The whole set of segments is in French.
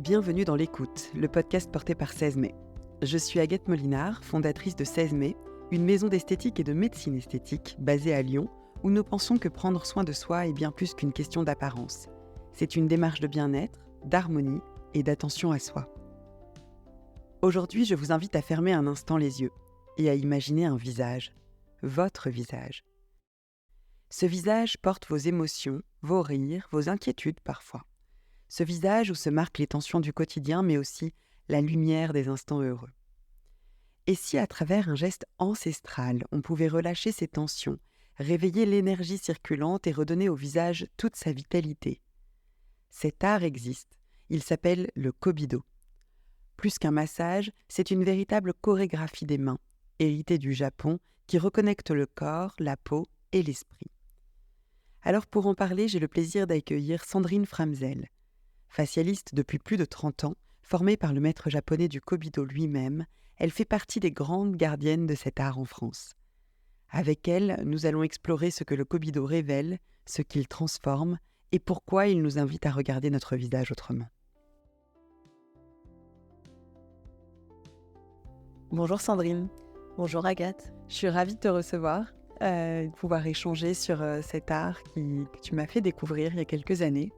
Bienvenue dans l'écoute, le podcast porté par 16 mai. Je suis Agathe Molinard, fondatrice de 16 mai, une maison d'esthétique et de médecine esthétique basée à Lyon, où nous pensons que prendre soin de soi est bien plus qu'une question d'apparence. C'est une démarche de bien-être, d'harmonie et d'attention à soi. Aujourd'hui, je vous invite à fermer un instant les yeux et à imaginer un visage, votre visage. Ce visage porte vos émotions, vos rires, vos inquiétudes parfois. Ce visage où se marquent les tensions du quotidien, mais aussi la lumière des instants heureux. Et si à travers un geste ancestral, on pouvait relâcher ces tensions, réveiller l'énergie circulante et redonner au visage toute sa vitalité? Cet art existe, il s'appelle le Kobido. Plus qu'un massage, c'est une véritable chorégraphie des mains, héritée du Japon, qui reconnecte le corps, la peau et l'esprit. Alors pour en parler, j'ai le plaisir d'accueillir Sandrine Framzel. Facialiste depuis plus de 30 ans, formée par le maître japonais du Kobido lui-même, elle fait partie des grandes gardiennes de cet art en France. Avec elle, nous allons explorer ce que le Kobido révèle, ce qu'il transforme et pourquoi il nous invite à regarder notre visage autrement. Bonjour Sandrine. Bonjour Agathe. Je suis ravie de te recevoir, de pouvoir échanger sur cet art que tu m'as fait découvrir il y a quelques années.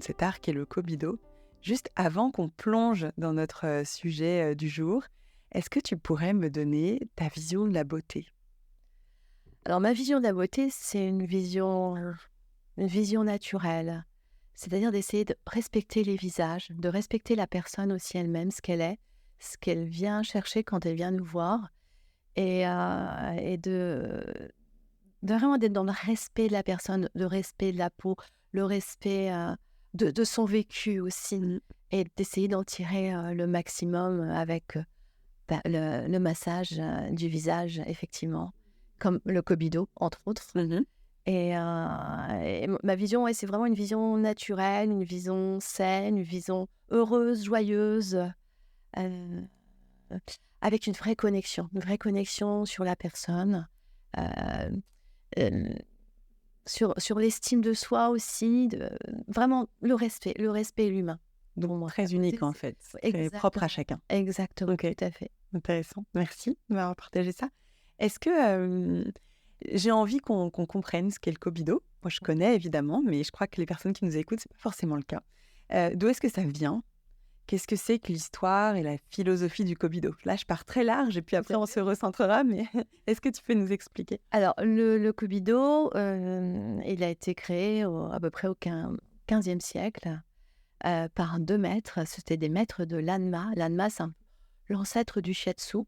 Cet art qui est le Kobido. Juste avant qu'on plonge dans notre sujet du jour, est-ce que tu pourrais me donner ta vision de la beauté? Alors ma vision de la beauté, c'est une vision naturelle. C'est-à-dire d'essayer de respecter les visages, de respecter la personne aussi elle-même, ce qu'elle est, ce qu'elle vient chercher quand elle vient nous voir. Et de vraiment d'être dans le respect de la personne, le respect de la peau, le respect de son vécu aussi, et d'essayer d'en tirer le maximum avec le massage du visage, effectivement, comme le Kobido, entre autres. Et ma vision, ouais, c'est vraiment une vision naturelle, une vision saine, une vision heureuse, joyeuse, euh, avec une vraie connexion sur la personne, euh, euh, sur l'estime de soi aussi, vraiment le respect et l'humain. Donc très unique en fait, très propre à chacun. Exactement, Okay. tout à fait. Intéressant, merci de m'avoir partagé ça. Est-ce que j'ai envie qu'on comprenne ce qu'est le Kobido? Moi je connais évidemment, mais je crois que les personnes qui nous écoutent, c'est pas forcément le cas. D'où est-ce que ça vient? Qu'est-ce que c'est que l'histoire et la philosophie du Kobido? Là, je pars très large et puis après, on se recentrera, mais est-ce que tu peux nous expliquer? Alors, le Kobido, il a été créé à peu près au XVe siècle par 2 maîtres. C'était des maîtres de l'Anma. L'Anma, c'est l'ancêtre du Shiatsu.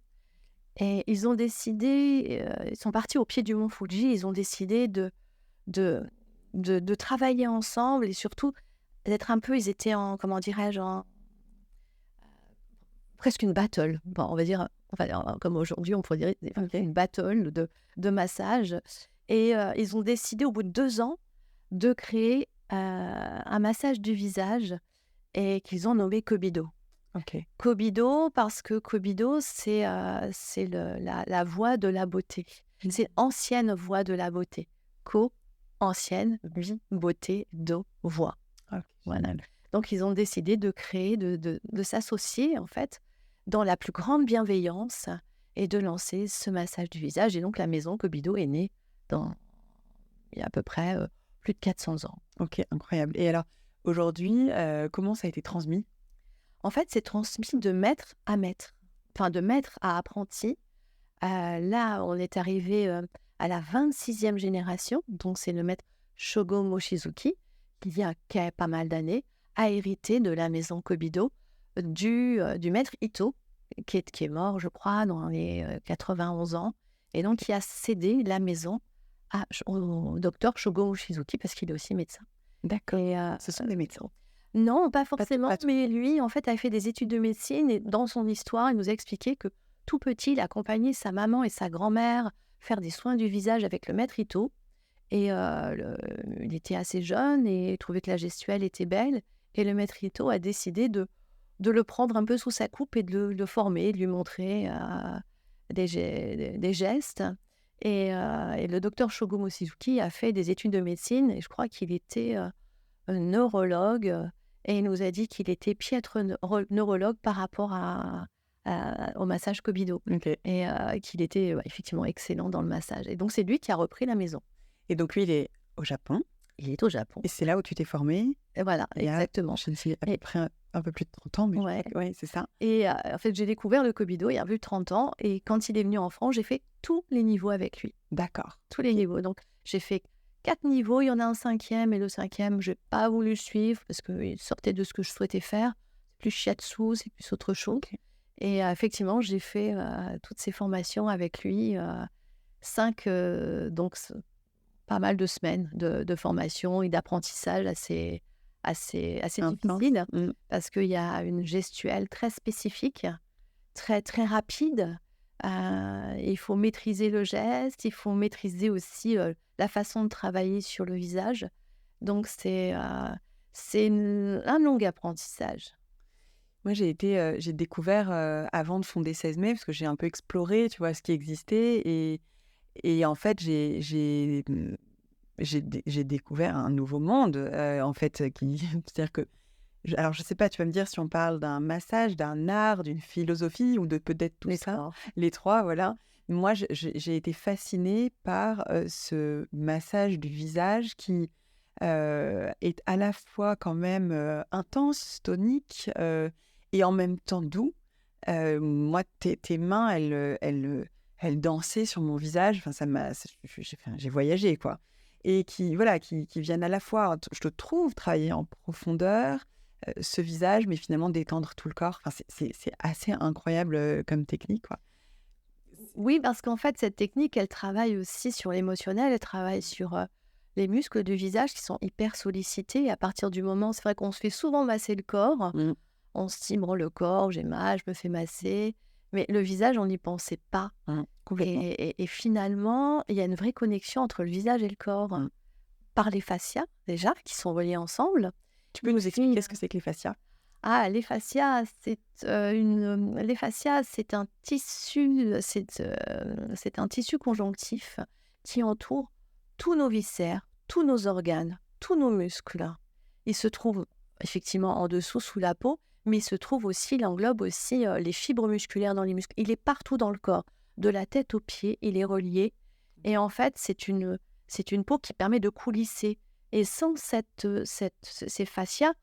Et ils ont décidé, ils sont partis au pied du mont Fuji, ils ont décidé de travailler ensemble et surtout d'être un peu, ils étaient en, comment dirais-je, presque une battle, bon, on va dire, enfin, comme aujourd'hui, on pourrait dire une battle de massage. Et ils ont décidé, au bout de 2 ans, de créer un massage du visage et qu'ils ont nommé Kobido. Okay. Kobido, parce que Kobido, c'est la voie de la beauté. C'est ancienne voie de la beauté. Ko, ancienne, bi, beauté, do, voie. Okay. Voilà. Donc, ils ont décidé de créer, de s'associer, en fait, dans la plus grande bienveillance et de lancer ce massage du visage. Et donc, la maison Kobido est née il y a à peu près plus de 400 ans. Ok, incroyable. Et alors, aujourd'hui, comment ça a été transmis? En fait, c'est transmis de maître à maître, enfin de maître à apprenti. Là, on est arrivé à la 26e génération, donc c'est le maître Shogo Mochizuki, qui a pas mal d'années, a hérité de la maison Kobido du maître Ito, qui est mort, je crois, dans les 91 ans, et donc qui a cédé la maison au docteur Shogo Mochizuki, parce qu'il est aussi médecin. D'accord. Et ce sont des médecins? Non, pas forcément, mais lui, en fait, a fait des études de médecine, et dans son histoire, il nous a expliqué que tout petit, il accompagnait sa maman et sa grand-mère faire des soins du visage avec le maître Ito. Et il était assez jeune et il trouvait que la gestuelle était belle. Et le maître Ito a décidé de le prendre un peu sous sa coupe et de le former, de lui montrer des gestes. Et le docteur Shogo Mochizuki a fait des études de médecine et je crois qu'il était neurologue. et il nous a dit qu'il était piètre neurologue par rapport au massage Kobido OK. et qu'il était effectivement excellent dans le massage. Et donc, c'est lui qui a repris la maison. Et donc lui, il est au Japon Il est au Japon. et c'est là où tu t'es formée Et voilà, il y a, exactement. je ne sais, à peu Et près un peu plus de 30 ans, mais je ouais. crois que ouais, c'est ça. Et en fait, j'ai découvert le Kobido il y a plus de 30 ans. Et quand il est venu en France, j'ai fait tous les niveaux avec lui. D'accord. Tous les niveaux. Donc, j'ai fait 4 niveaux. Il y en a un 5e. Et le 5e, je n'ai pas voulu le suivre parce qu'il sortait de ce que je souhaitais faire. C'est plus shiatsu, c'est plus autre chose. OK. Et effectivement, j'ai fait toutes ces formations avec lui. 5, donc pas mal de semaines de formation et d'apprentissage assez Intense. difficile Mmh. parce qu'il y a une gestuelle très spécifique, très, très rapide. Il faut maîtriser le geste, il faut maîtriser aussi la façon de travailler sur le visage. Donc, c'est un long apprentissage. Moi, j'ai découvert, avant de fonder 16 mai, parce que j'ai un peu exploré, tu vois, ce qui existait et en fait, j'ai découvert un nouveau monde, en fait, qui c'est-à-dire que alors je sais pas, tu vas me dire si on parle d'un massage, d'un art, d'une philosophie ou de peut-être tout Les ça, 3. les 3, voilà. Moi, j'ai été fascinée par, ce massage du visage qui, est à la fois quand même, intense, tonique, et en même temps doux. Moi, tes mains, elles dansaient sur mon visage. Enfin, ça m'a j'ai voyagé, quoi et qui, voilà, qui viennent à la fois, je te trouve, travailler en profondeur, ce visage, mais finalement détendre tout le corps. Enfin, c'est assez incroyable, comme technique, quoi. Oui, parce qu'en fait, cette technique, elle travaille aussi sur l'émotionnel, elle travaille sur les muscles du visage qui sont hyper sollicités. Et à partir du moment, c'est vrai qu'on se fait souvent masser le corps, Mmh. on se dit, bon, le corps, j'ai mal, je me fais masser. Mais le visage, on n'y pensait pas. Mmh. Complètement. Et finalement, il y a une vraie connexion entre le visage et le corps, Mmh. par les fascias, déjà, qui sont reliés ensemble. Tu peux Et nous puis, expliquer ce que c'est que les fascias? les fascias, les fascias, c'est un tissu conjonctif qui entoure tous nos viscères, tous nos organes, tous nos muscles. Il se trouve effectivement en dessous, sous la peau, mais il englobe aussi les fibres musculaires dans les muscles. Il est partout dans le corps, de la tête aux pieds, il est relié. Et en fait, c'est une peau qui permet de coulisser. Et sans ces fascias,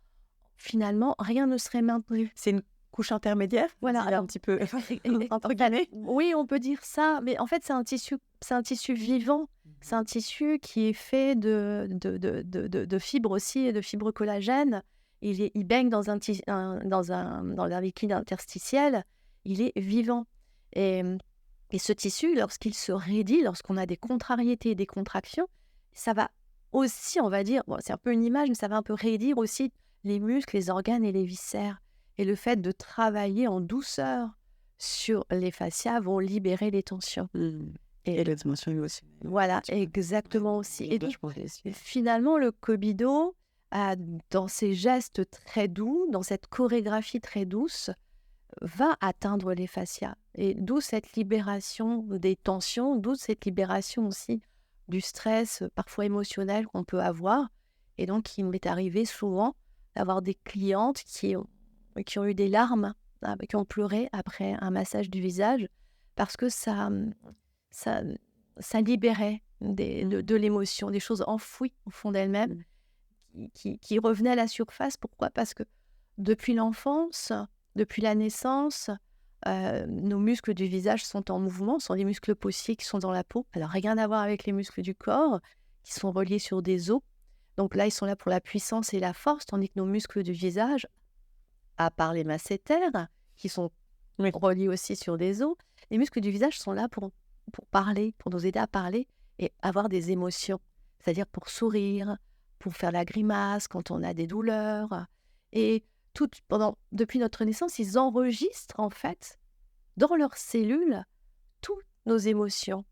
finalement, rien ne serait maintenu. C'est une couche intermédiaire? Voilà, C'est un petit peu entre guillemets? oui, on peut dire ça, mais en fait, c'est un tissu vivant. C'est un tissu qui est fait de fibres aussi et de fibres collagènes. Il baigne dans un liquide interstitiel. Il est vivant. Et, et ce tissu, lorsqu'il se raidit, lorsqu'on a des contrariétés et des contractions, ça va aussi, on va dire, bon, c'est un peu une image, mais ça va un peu raidir aussi les muscles, les organes et les viscères. Et le fait de travailler en douceur sur les fascias vont libérer les tensions. Mmh. Et Et les dimensions émotionnelles. voilà, exactement aussi. Et donc, Je pense aussi. finalement, le Kobido, dans ses gestes très doux, dans cette chorégraphie très douce, va atteindre les fascias. Et d'où cette libération des tensions, d'où cette libération aussi du stress, parfois émotionnel qu'on peut avoir. Et donc, il m'est arrivé souvent d'avoir des clientes qui ont eu des larmes, qui ont pleuré après un massage du visage, parce que ça, ça libérait de l'émotion, des choses enfouies au fond d'elles-mêmes, qui revenaient à la surface. Pourquoi ? Parce que depuis l'enfance, depuis la naissance, nos muscles du visage sont en mouvement, sont des muscles paussiers qui sont dans la peau. Alors, rien à voir avec les muscles du corps, qui sont reliés sur des os. Donc là, ils sont là pour la puissance et la force, tandis que nos muscles du visage, à part les masséters, qui sont Oui. reliés aussi sur des os, les muscles du visage sont là pour parler, pour nous aider à parler et avoir des émotions. C'est-à-dire pour sourire, pour faire la grimace quand on a des douleurs. Et depuis notre naissance, ils enregistrent en fait dans leurs cellules toutes nos émotions.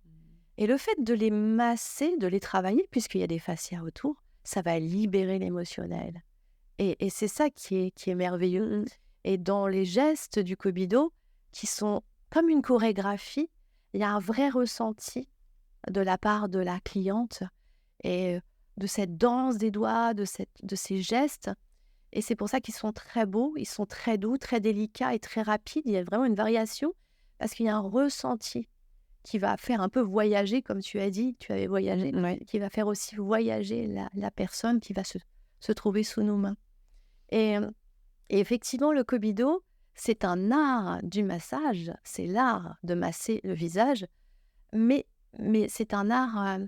Et le fait de les masser, de les travailler, puisqu'il y a des fascias autour, ça va libérer l'émotionnel. Et c'est ça qui est merveilleux. Et dans les gestes du Kobido, qui sont comme une chorégraphie, il y a un vrai ressenti de la part de la cliente et de cette danse des doigts, de ces gestes. Et c'est pour ça qu'ils sont très beaux, ils sont très doux, très délicats et très rapides. Il y a vraiment une variation parce qu'il y a un ressenti qui va faire un peu voyager, comme tu as dit, tu avais voyagé, Ouais. qui va faire aussi voyager la personne qui va se trouver sous nos mains. Et, et effectivement, le Kobido, c'est un art du massage, c'est l'art de masser le visage, mais, mais c'est un art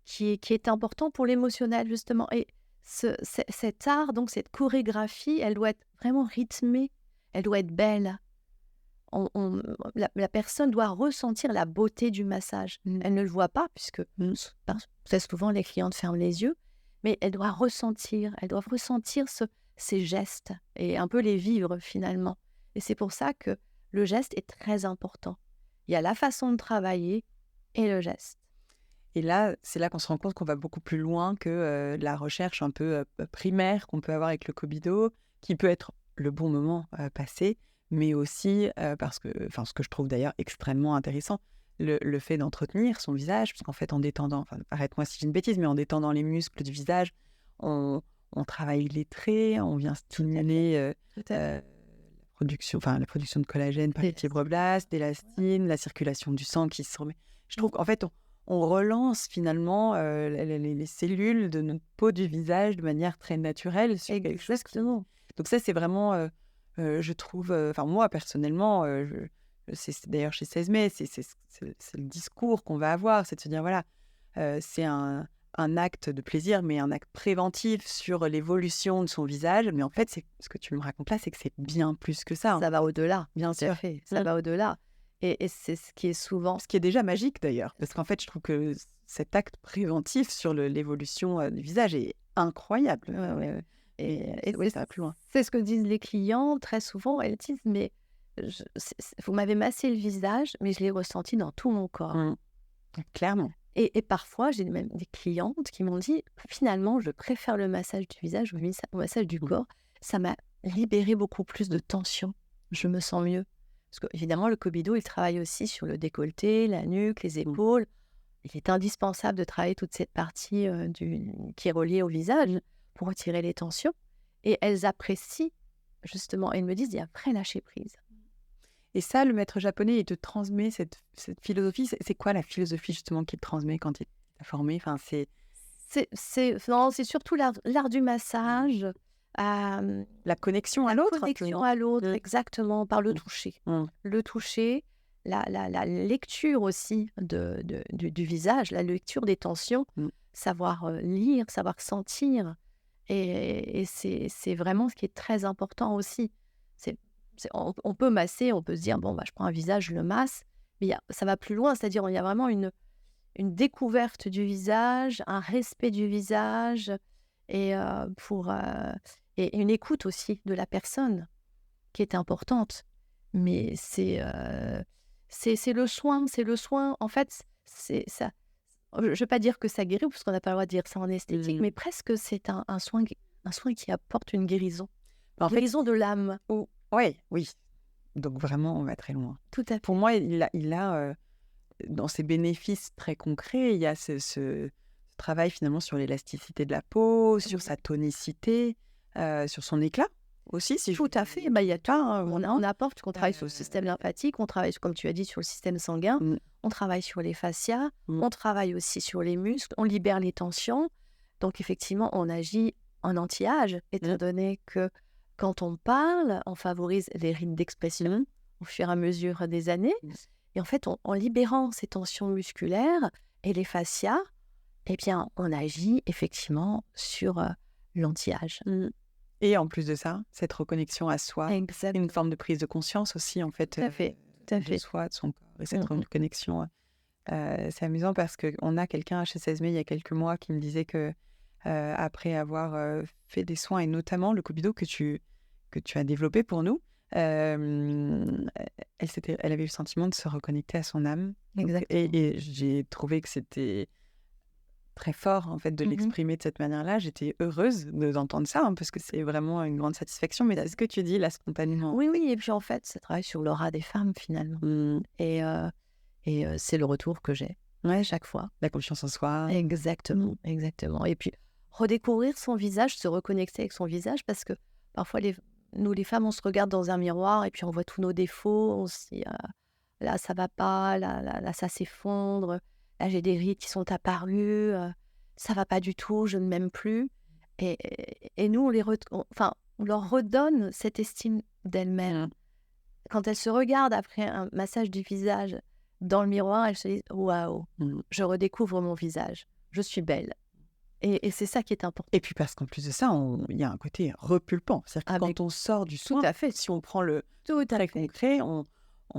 qui est important pour l'émotionnel, justement. Et cet art, donc cette chorégraphie, elle doit être vraiment rythmée, elle doit être belle. La personne doit ressentir la beauté du massage. Elle ne le voit pas, puisque très souvent les clientes ferment les yeux, mais elle doit ressentir ces gestes et un peu les vivre finalement. Et c'est pour ça que le geste est très important. Il y a la façon de travailler et le geste. Et là, c'est là qu'on se rend compte qu'on va beaucoup plus loin que la recherche un peu primaire qu'on peut avoir avec le Kobido, qui peut être le bon moment passé, mais aussi parce que, ce que je trouve d'ailleurs extrêmement intéressant, le fait d'entretenir son visage, parce qu'en fait, en détendant, arrête-moi si j'ai une bêtise, mais en détendant les muscles du visage, on travaille les traits, on vient stimuler la production de collagène par les fibroblastes, d'élastine, la circulation du sang qui se remet. Je trouve qu'en fait, on relance finalement les cellules de notre peau du visage de manière très naturelle sur quelque chose. Exactement. Donc ça, c'est vraiment, je trouve, moi personnellement, c'est d'ailleurs chez 16 mai, c'est le discours qu'on va avoir, c'est de se dire, voilà, c'est un acte de plaisir, mais un acte préventif sur l'évolution de son visage. Mais en fait, ce que tu me racontes là, c'est que c'est bien plus que ça. Ça va au-delà, bien tout à sûr. fait. Ça va au-delà. Et c'est ce qui est souvent... Ce qui est déjà magique d'ailleurs, parce qu'en fait, je trouve que cet acte préventif sur l'évolution du visage est incroyable. Ouais. Et Oui, ça va plus loin. c'est ce que disent les clients très souvent. Elles disent, mais vous m'avez massé le visage, mais je l'ai ressenti dans tout mon corps. Clairement. Et parfois, j'ai même des clientes qui m'ont dit, finalement, je préfère le massage du visage au massage du corps. Ça m'a libéré beaucoup plus de tension. Je me sens mieux. Parce qu'évidemment, le Kobido, il travaille aussi sur le décolleté, la nuque, les épaules. Il est indispensable de travailler toute cette partie qui est reliée au visage pour retirer les tensions. Et elles apprécient, justement, elles me disent, il y a après lâcher prise. Et ça, le maître japonais, il te transmet cette philosophie. C'est quoi la philosophie, justement, qu'il te transmet quand il t'a formé? C'est surtout l'art du massage. La connexion à l'autre. Exactement, par le toucher. Le toucher, la lecture aussi du visage, la lecture des tensions, savoir lire, savoir sentir. Et c'est vraiment ce qui est très important aussi. On peut masser, on peut se dire, je prends un visage, je le masse, mais ça va plus loin, c'est-à-dire il y a vraiment une découverte du visage, un respect du visage, et une écoute aussi de la personne qui est importante. Mais c'est le soin. En fait, c'est ça. Je ne vais pas dire que ça guérit, parce qu'on n'a pas le droit de dire ça en esthétique, mais presque c'est un soin qui apporte une guérison. Guérison de l'âme. Oui. Donc vraiment, on va très loin. Tout à fait. Pour moi, il a dans ses bénéfices très concrets, il y a ce travail finalement sur l'élasticité de la peau, sur sa tonicité, sur son éclat aussi. Tout à fait. Il y a tout. On apporte, qu'on travaille sur le système lymphatique, on travaille, comme tu as dit, sur le système sanguin, on travaille sur les fascias, on travaille aussi sur les muscles, on libère les tensions. Donc effectivement, on agit en anti-âge, étant donné que quand on parle, on favorise les rythmes d'expression au fur et à mesure des années. Et en fait, en libérant ces tensions musculaires et les fascias, eh bien, on agit effectivement sur l'anti-âge. Et en plus de ça, cette reconnexion à soi, Exactement. une forme de prise de conscience aussi, en fait, Tout à fait. de soi, de son corps. Et cette reconnexion, c'est amusant parce qu'on a quelqu'un chez 16 mai il y a quelques mois qui me disait que après avoir fait des soins, et notamment le Kobido que tu as développé pour nous, elle avait eu le sentiment de se reconnecter à son âme. Exactement. Et j'ai trouvé que c'était très fort, en fait, de l'exprimer de cette manière-là. J'étais heureuse d'entendre ça, parce que c'est vraiment une grande satisfaction. Mais c'est ce que tu dis là, spontanément. Oui. Et puis en fait, ça travaille sur l'aura des femmes, finalement. Et c'est le retour que j'ai chaque fois. La confiance en soi. Exactement. Et puis, redécouvrir son visage, se reconnecter avec son visage, parce que parfois, nous, les femmes, on se regarde dans un miroir et puis on voit tous nos défauts. On se dit, là, ça va pas, là, ça s'effondre. Là, j'ai des rides qui sont apparues. Ça va pas du tout, je ne m'aime plus. Et nous, on leur redonne cette estime d'elles-mêmes. Quand elles se regardent après un massage du visage dans le miroir, elles se disent, waouh, je redécouvre mon visage, je suis belle. Et c'est ça qui est important. Et puis parce qu'en plus de ça, il y a un côté repulpant. C'est-à-dire que quand on sort du soin, tout à fait. si on prend le Tout à très fait. concret, en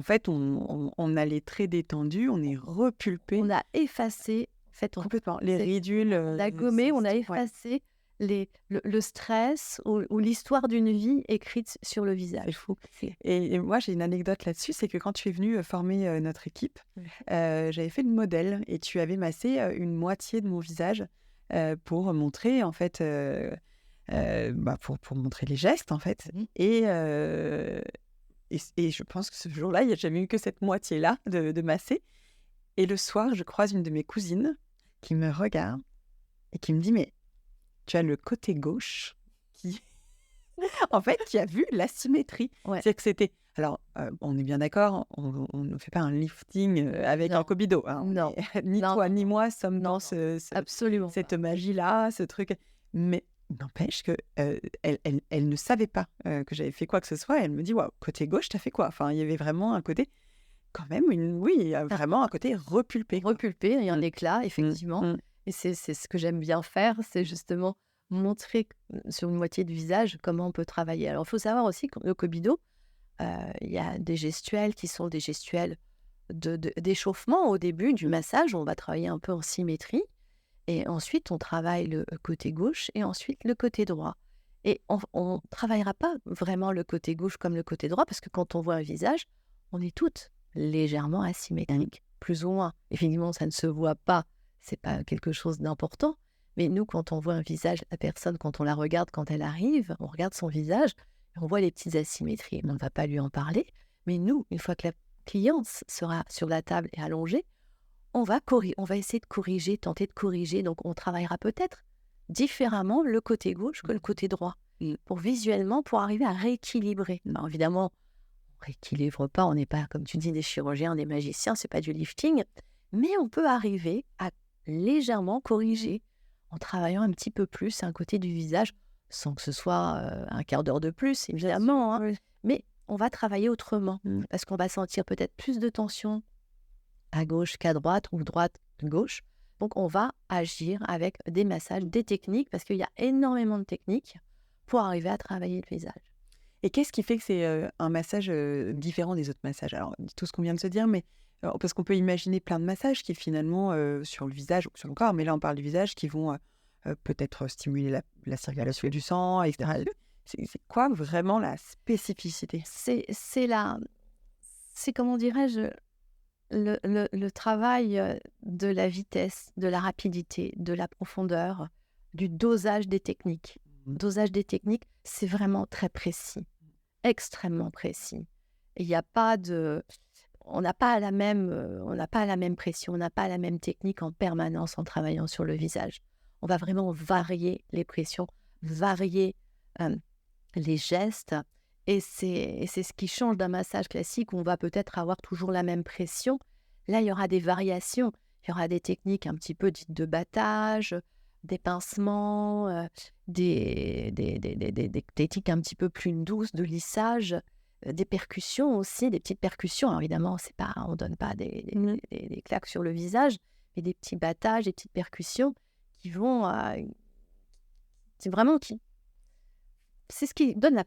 fait, on a les traits détendus, on est repulpé On a effacé, complètement. Les ridules. on a gommé, on a effacé le stress ou l'histoire d'une vie écrite sur le C'est visage. fou. Et moi, j'ai une anecdote là-dessus, c'est que quand tu es venue former notre équipe, j'avais fait le modèle et tu avais massé une moitié de mon visage pour montrer, en fait, pour montrer les gestes, en fait. Et je pense que ce jour-là, il n'y a jamais eu que cette moitié-là de masser. Et le soir, je croise une de mes cousines qui me regarde et qui me dit, mais tu as le côté gauche qui... en fait, qui a vu l'asymétrie. Ouais. C'est-à-dire que c'était... Alors, on est bien d'accord, on ne fait pas un lifting avec un Kobido. Hein. Non. Ni Non, toi, non, ni non. moi sommes Non, dans absolument cette pas. magie-là, ce truc. Mais n'empêche que elle ne savait pas que j'avais fait quoi que ce soit. Elle me dit, waouh, côté gauche, t'as fait quoi? Enfin, il y avait vraiment un côté, quand même, vraiment un côté repulpé. Repulpé, il y a un éclat, effectivement. Et c'est ce que j'aime bien faire, c'est justement montrer sur une moitié du visage comment on peut travailler. Alors, il faut savoir aussi que le Kobido, il y a des gestuels qui sont des gestuels d'échauffement au début du massage. On va travailler un peu en symétrie. Et ensuite, on travaille le côté gauche et ensuite le côté droit. Et on ne travaillera pas vraiment le côté gauche comme le côté droit parce que quand on voit un visage, on est toutes légèrement asymétriques, plus ou moins. Effectivement, ça ne se voit pas, c'est pas quelque chose d'important. Mais nous, quand on voit un visage, la personne, quand on la regarde, quand elle arrive, on regarde son visage et on voit les petites asymétries. On ne va pas lui en parler. Mais nous, une fois que la cliente sera sur la table et allongée, on va essayer de corriger, tenter de corriger. Donc, on travaillera peut-être différemment le côté gauche que le côté droit, pour visuellement, pour arriver à rééquilibrer. Alors, évidemment, on ne rééquilibre pas, on n'est pas, comme tu dis, des chirurgiens, des magiciens, c'est pas du lifting, mais on peut arriver à légèrement corriger en travaillant un petit peu plus un côté du visage, sans que ce soit un quart d'heure de plus, évidemment, hein. Mais on va travailler autrement, parce qu'on va sentir peut-être plus de tension à gauche qu'à droite ou droite-gauche. Donc, on va agir avec des massages, des techniques, parce qu'il y a énormément de techniques pour arriver à travailler le visage. Et qu'est-ce qui fait que c'est un massage différent des autres massages? Alors, tout ce qu'on vient de se dire, mais parce qu'on peut imaginer plein de massages qui finalement, sur le visage ou sur le corps, mais là on parle du visage, qui vont peut-être stimuler la circulation du sang, etc. C'est quoi vraiment la spécificité? C'est comment dirais-je, le travail de la vitesse, de la rapidité, de la profondeur, du dosage des techniques. Dosage des techniques, c'est vraiment très précis, extrêmement précis. Et il n'y a pas de... On n'a pas la même pression, on n'a pas la même technique en permanence en travaillant sur le visage. On va vraiment varier les pressions, varier les gestes. Et c'est ce qui change d'un massage classique où on va peut-être avoir toujours la même pression. Là, il y aura des variations. Il y aura des techniques un petit peu dites de battage, des pincements, des techniques un petit peu plus douces de lissage, des percussions aussi, des petites percussions. Alors évidemment, on ne donne pas des claques sur le visage, mais des petits battages, des petites percussions qui vont... c'est vraiment... C'est ce qui donne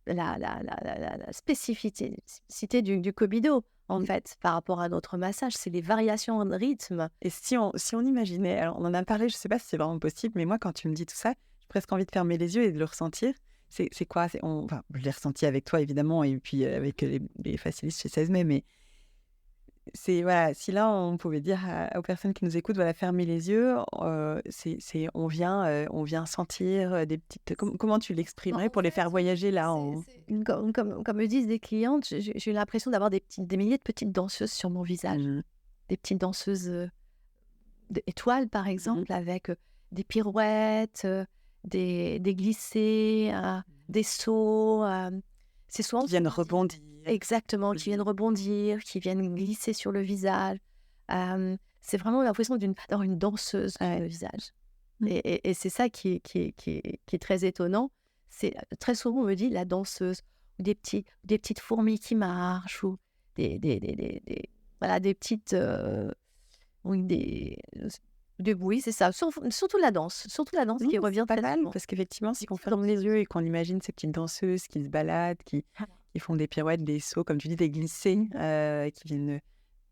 la spécificité du Kobido, en fait, par rapport à notre massage. C'est les variations de rythme. Et si on imaginait, alors on en a parlé, je ne sais pas si c'est vraiment possible, mais moi, quand tu me dis tout ça, j'ai presque envie de fermer les yeux et de le ressentir. C'est quoi? Enfin, je l'ai ressenti avec toi, évidemment, et puis avec les facilistes chez 16 mai, mais voilà, si là, on pouvait dire aux personnes qui nous écoutent, voilà, fermer les yeux, on vient sentir des petites... Comment tu l'exprimerais pour les faire voyager là Comme me disent des clientes, j'ai eu l'impression d'avoir des milliers de petites danseuses sur mon visage. Des petites danseuses étoiles, par exemple, avec des pirouettes, des glissés, des sauts. C'est souvent Qui viennent rebondir. exactement, qui viennent rebondir, qui viennent glisser sur le visage. C'est vraiment l'impression d'avoir une danseuse sur le visage. Et c'est ça qui est très étonnant. C'est très souvent, on me dit la danseuse, ou des petites fourmis qui marchent, ou voilà, des petites... oui, oui, c'est ça. Surtout la danse. Surtout la danse qui revient Pas très mal, souvent. parce qu'effectivement, si on ferme les yeux et qu'on imagine ces petites danseuses qui se baladent, qui font des pirouettes, des sauts, comme tu dis, des glissés, qui viennent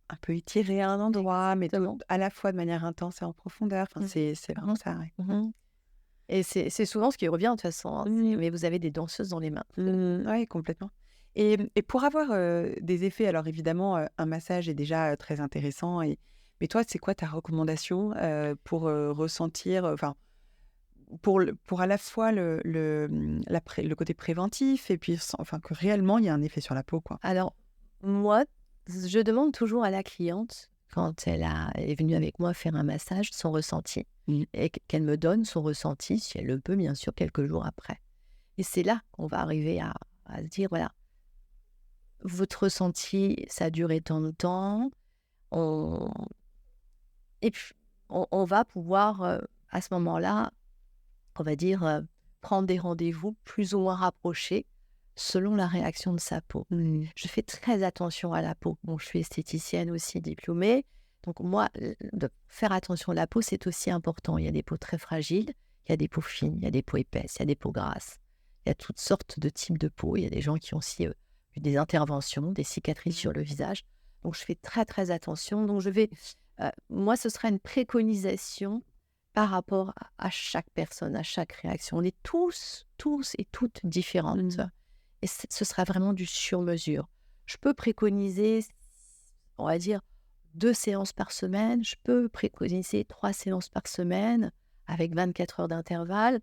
un peu étirer à un endroit, mais Exactement. à la fois de manière intense et en profondeur. Enfin, c'est vraiment ça, ouais. Mhm. Et c'est souvent ce qui revient de toute façon. Hein. Mais vous avez des danseuses dans les mains. Oui, complètement. Et pour avoir des effets, alors évidemment, un massage est déjà très intéressant. Mais toi, c'est quoi ta recommandation pour ressentir, enfin, pour à la fois le côté préventif et puis enfin, que réellement il y a un effet sur la peau, quoi. Alors, moi, je demande toujours à la cliente, quand elle est venue avec moi faire un massage, son ressenti. Et qu'elle me donne son ressenti, si elle le peut, bien sûr, quelques jours après. Et c'est là qu'on va arriver à se dire, voilà, votre ressenti, ça a duré tant de temps. Et puis, on va pouvoir, à ce moment-là, on va dire, prendre des rendez-vous plus ou moins rapprochés selon la réaction de sa peau. Je fais très attention à la peau. Bon, je suis esthéticienne aussi diplômée. Donc moi, de faire attention à la peau, c'est aussi important. Il y a des peaux très fragiles, il y a des peaux fines, il y a des peaux épaisses, il y a des peaux grasses. Il y a toutes sortes de types de peaux. Il y a des gens qui ont aussi eu des interventions, des cicatrices sur le visage. Donc je fais très très attention. Donc moi, ce sera une préconisation par rapport à chaque personne, à chaque réaction. On est tous et toutes différentes. Et ce sera vraiment du sur-mesure. Je peux préconiser, on va dire, 2 séances par semaine. Je peux préconiser 3 séances par semaine avec 24 heures d'intervalle.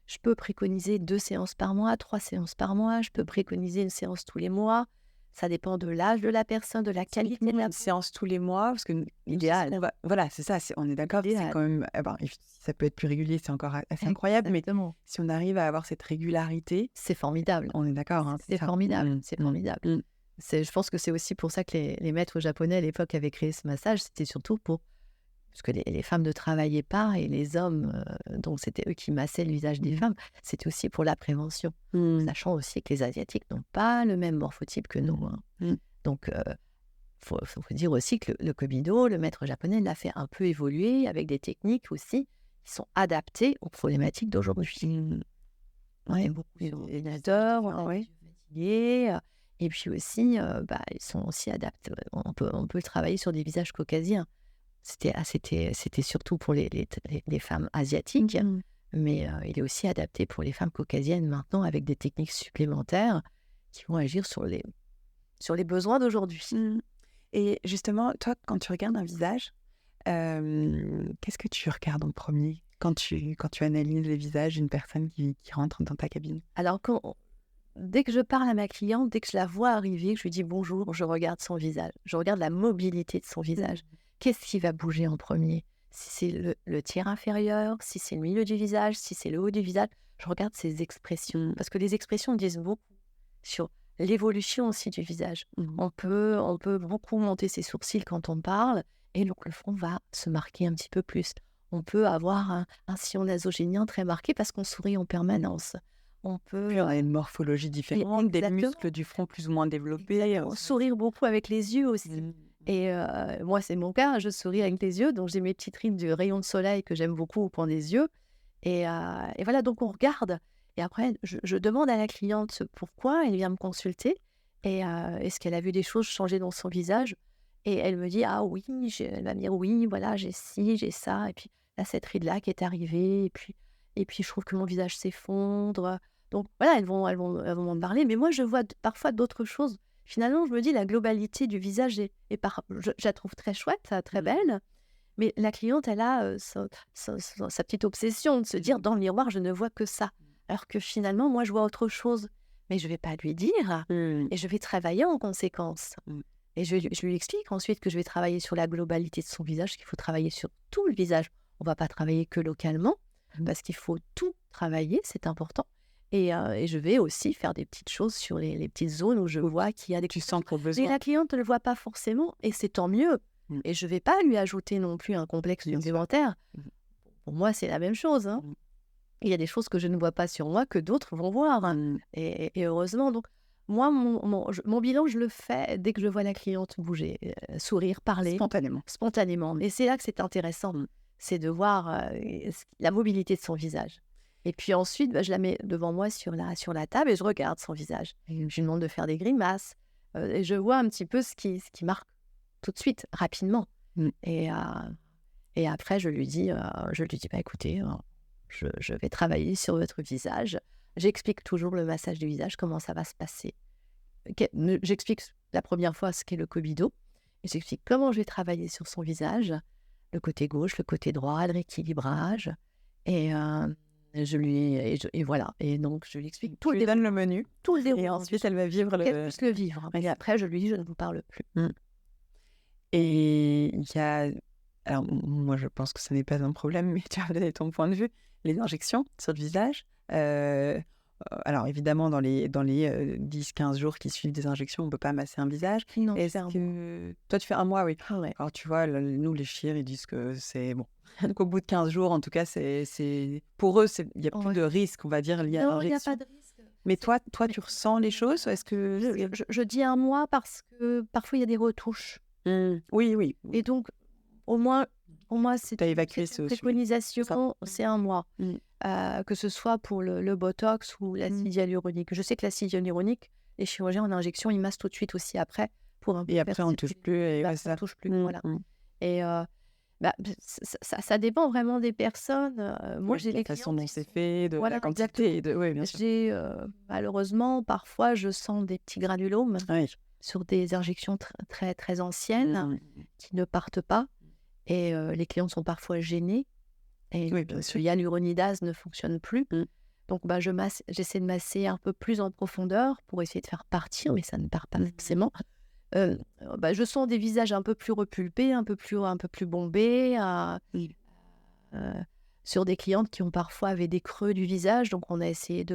Je peux préconiser 2 séances par mois, 3 séances par mois. Je peux préconiser une séance tous les mois. Ça dépend de l'âge de la personne, de la qualité de la Une séance tous les mois, parce que idéal. Voilà, c'est ça, on est d'accord, c'est Idéal. quand même, si ça peut être plus régulier, c'est encore assez incroyable, mais Exactement. si on arrive à avoir cette régularité, C'est formidable. on est d'accord, hein, C'est ça. formidable, c'est formidable. Je pense que c'est aussi pour ça que les maîtres japonais à l'époque avaient créé ce massage. C'était surtout parce que les femmes ne travaillaient pas et les hommes, donc c'était eux qui massaient le visage des femmes. C'était aussi pour la prévention, sachant aussi que les Asiatiques n'ont pas le même morphotype que nous. Hein. Donc, faut dire aussi que le Kobido, le maître japonais, l'a fait un peu évoluer avec des techniques aussi qui sont adaptées aux problématiques d'aujourd'hui. Ouais, beaucoup de ordinateurs, fatigués. Et puis aussi, ils sont aussi adaptés. On peut le travailler sur des visages caucasiens. C'était surtout pour les femmes asiatiques, mais il est aussi adapté pour les femmes caucasiennes maintenant avec des techniques supplémentaires qui vont agir sur les besoins d'aujourd'hui. Et justement, toi, quand tu regardes un visage, qu'est-ce que tu regardes en premier quand tu analyses le visage d'une personne qui rentre dans ta cabine? Alors, dès que je parle à ma cliente, dès que je la vois arriver, que je lui dis bonjour, je regarde son visage. Je regarde la mobilité de son visage. Qu'est-ce qui va bouger en premier? Si c'est le tiers inférieur, si c'est le milieu du visage, si c'est le haut du visage, je regarde ses expressions. Parce que les expressions disent beaucoup sur l'évolution aussi du visage. On peut beaucoup monter ses sourcils quand on parle, et donc le front va se marquer un petit peu plus. On peut avoir un sillon nasogénien très marqué parce qu'on sourit en permanence. On peut... On a une morphologie différente, des Exactement. muscles du front plus ou moins développés. Sourire beaucoup avec les yeux aussi. Et moi, c'est mon cas, je souris avec les yeux, donc j'ai mes petites rides du rayon de soleil que j'aime beaucoup au point des yeux. Et voilà, donc on regarde. Et après, je demande à la cliente pourquoi elle vient me consulter et est-ce qu'elle a vu des choses changer dans son visage. Et elle me dit, ah oui, elle va me dire, oui, voilà, j'ai ci, j'ai ça. Et puis là, cette ride-là qui est arrivée. Et puis je trouve que mon visage s'effondre. Donc voilà, elles vont m'en parler. Mais moi, je vois parfois d'autres choses. Finalement, je me dis, la globalité du visage je la trouve très chouette, très belle. Mais la cliente, elle a sa petite obsession de se dire, dans le miroir, je ne vois que ça. Alors que finalement, moi, je vois autre chose. Mais je ne vais pas lui dire. Et je vais travailler en conséquence. Et je lui explique ensuite que je vais travailler sur la globalité de son visage, qu'il faut travailler sur tout le visage. On ne va pas travailler que localement, parce qu'il faut tout travailler, c'est important. Et je vais aussi faire des petites choses sur les petites zones où je vois qu'il y a des Tu sens qu'on a mais besoin. la cliente ne le voit pas forcément et c'est tant mieux. Mmh. Et je ne vais pas lui ajouter non plus un complexe Bien sûr. supplémentaire. Mmh. Pour moi, c'est la même chose, hein. Mmh. Il y a des choses que je ne vois pas sur moi que d'autres vont voir, hein. Mmh. Et heureusement. Donc moi, mon bilan, je le fais dès que je vois la cliente bouger, sourire, parler Spontanément. spontanément. Et c'est là que c'est intéressant, Mmh. c'est de voir la mobilité de son visage. Et puis ensuite, je la mets devant moi sur la table et je regarde son visage. Et je lui demande de faire des grimaces. Et je vois un petit peu ce qui marque tout de suite, rapidement. Mmh. Et après, je lui dis, bah, écoutez, je vais travailler sur votre visage. J'explique toujours le massage du visage, comment ça va se passer. J'explique la première fois ce qu'est le Kobido. Et j'explique comment je vais travailler sur son visage, le côté gauche, le côté droit, le rééquilibrage. Et voilà. Et donc, je lui explique Tu lui donnes le menu tout le et déroulement. ensuite elle va vivre Qu'elle puisse le vivre. Ouais. Et après, je lui dis, je ne vous parle plus. Et il y a alors moi je pense que ce n'est pas un problème, mais tu as donné ton point de vue, les injections sur le visage. Alors évidemment dans les 10-15 jours qui suivent des injections, on ne peut pas masser un visage. Non, Est-ce que toi tu fais un mois, oui. Ah ouais. Alors tu vois, nous les chires, ils disent que c'est bon. Donc au bout de 15 jours, en tout cas, c'est pour eux, il n'y a plus Ouais. de risque, on va dire, lié à Non, il n'y a l'injection. pas de risque. Mais toi, tu ressens les choses? Est-ce que Je dis un mois parce que parfois, il y a des retouches. Oui, oui. Et donc, au moins, c'est Tu as évacué c'est ce une sujet. préconisation, c'est un mois. Mmh. Que ce soit pour le botox ou l'acide hyaluronique. Je sais que l'acide hyaluronique, les chirurgiens en injection, ils massent tout de suite aussi après pour un peu Et après, faire on ne touche plus. Et ouais, on ça. touche plus, Mmh, voilà. mmh. Et ça dépend vraiment des personnes. Moi, Oui, j'ai de des la façon clientes dont qui c'est sont fait, de voilà, la quantité. Et de... Oui, bien sûr. J'ai, malheureusement, parfois, je sens des petits granulomes Oui. sur des injections très, très anciennes Mmh. qui ne partent pas. Et les clientes sont parfois gênées. Et Oui, bien sûr. le hyaluronidase ne fonctionne plus. Mmh. Donc, j'essaie de masser un peu plus en profondeur pour essayer de faire partir, mais ça ne part pas forcément. Je sens des visages un peu plus repulpés, un peu plus bombés, Oui. sur des clientes qui ont parfois avaient des creux du visage. Donc, on a essayé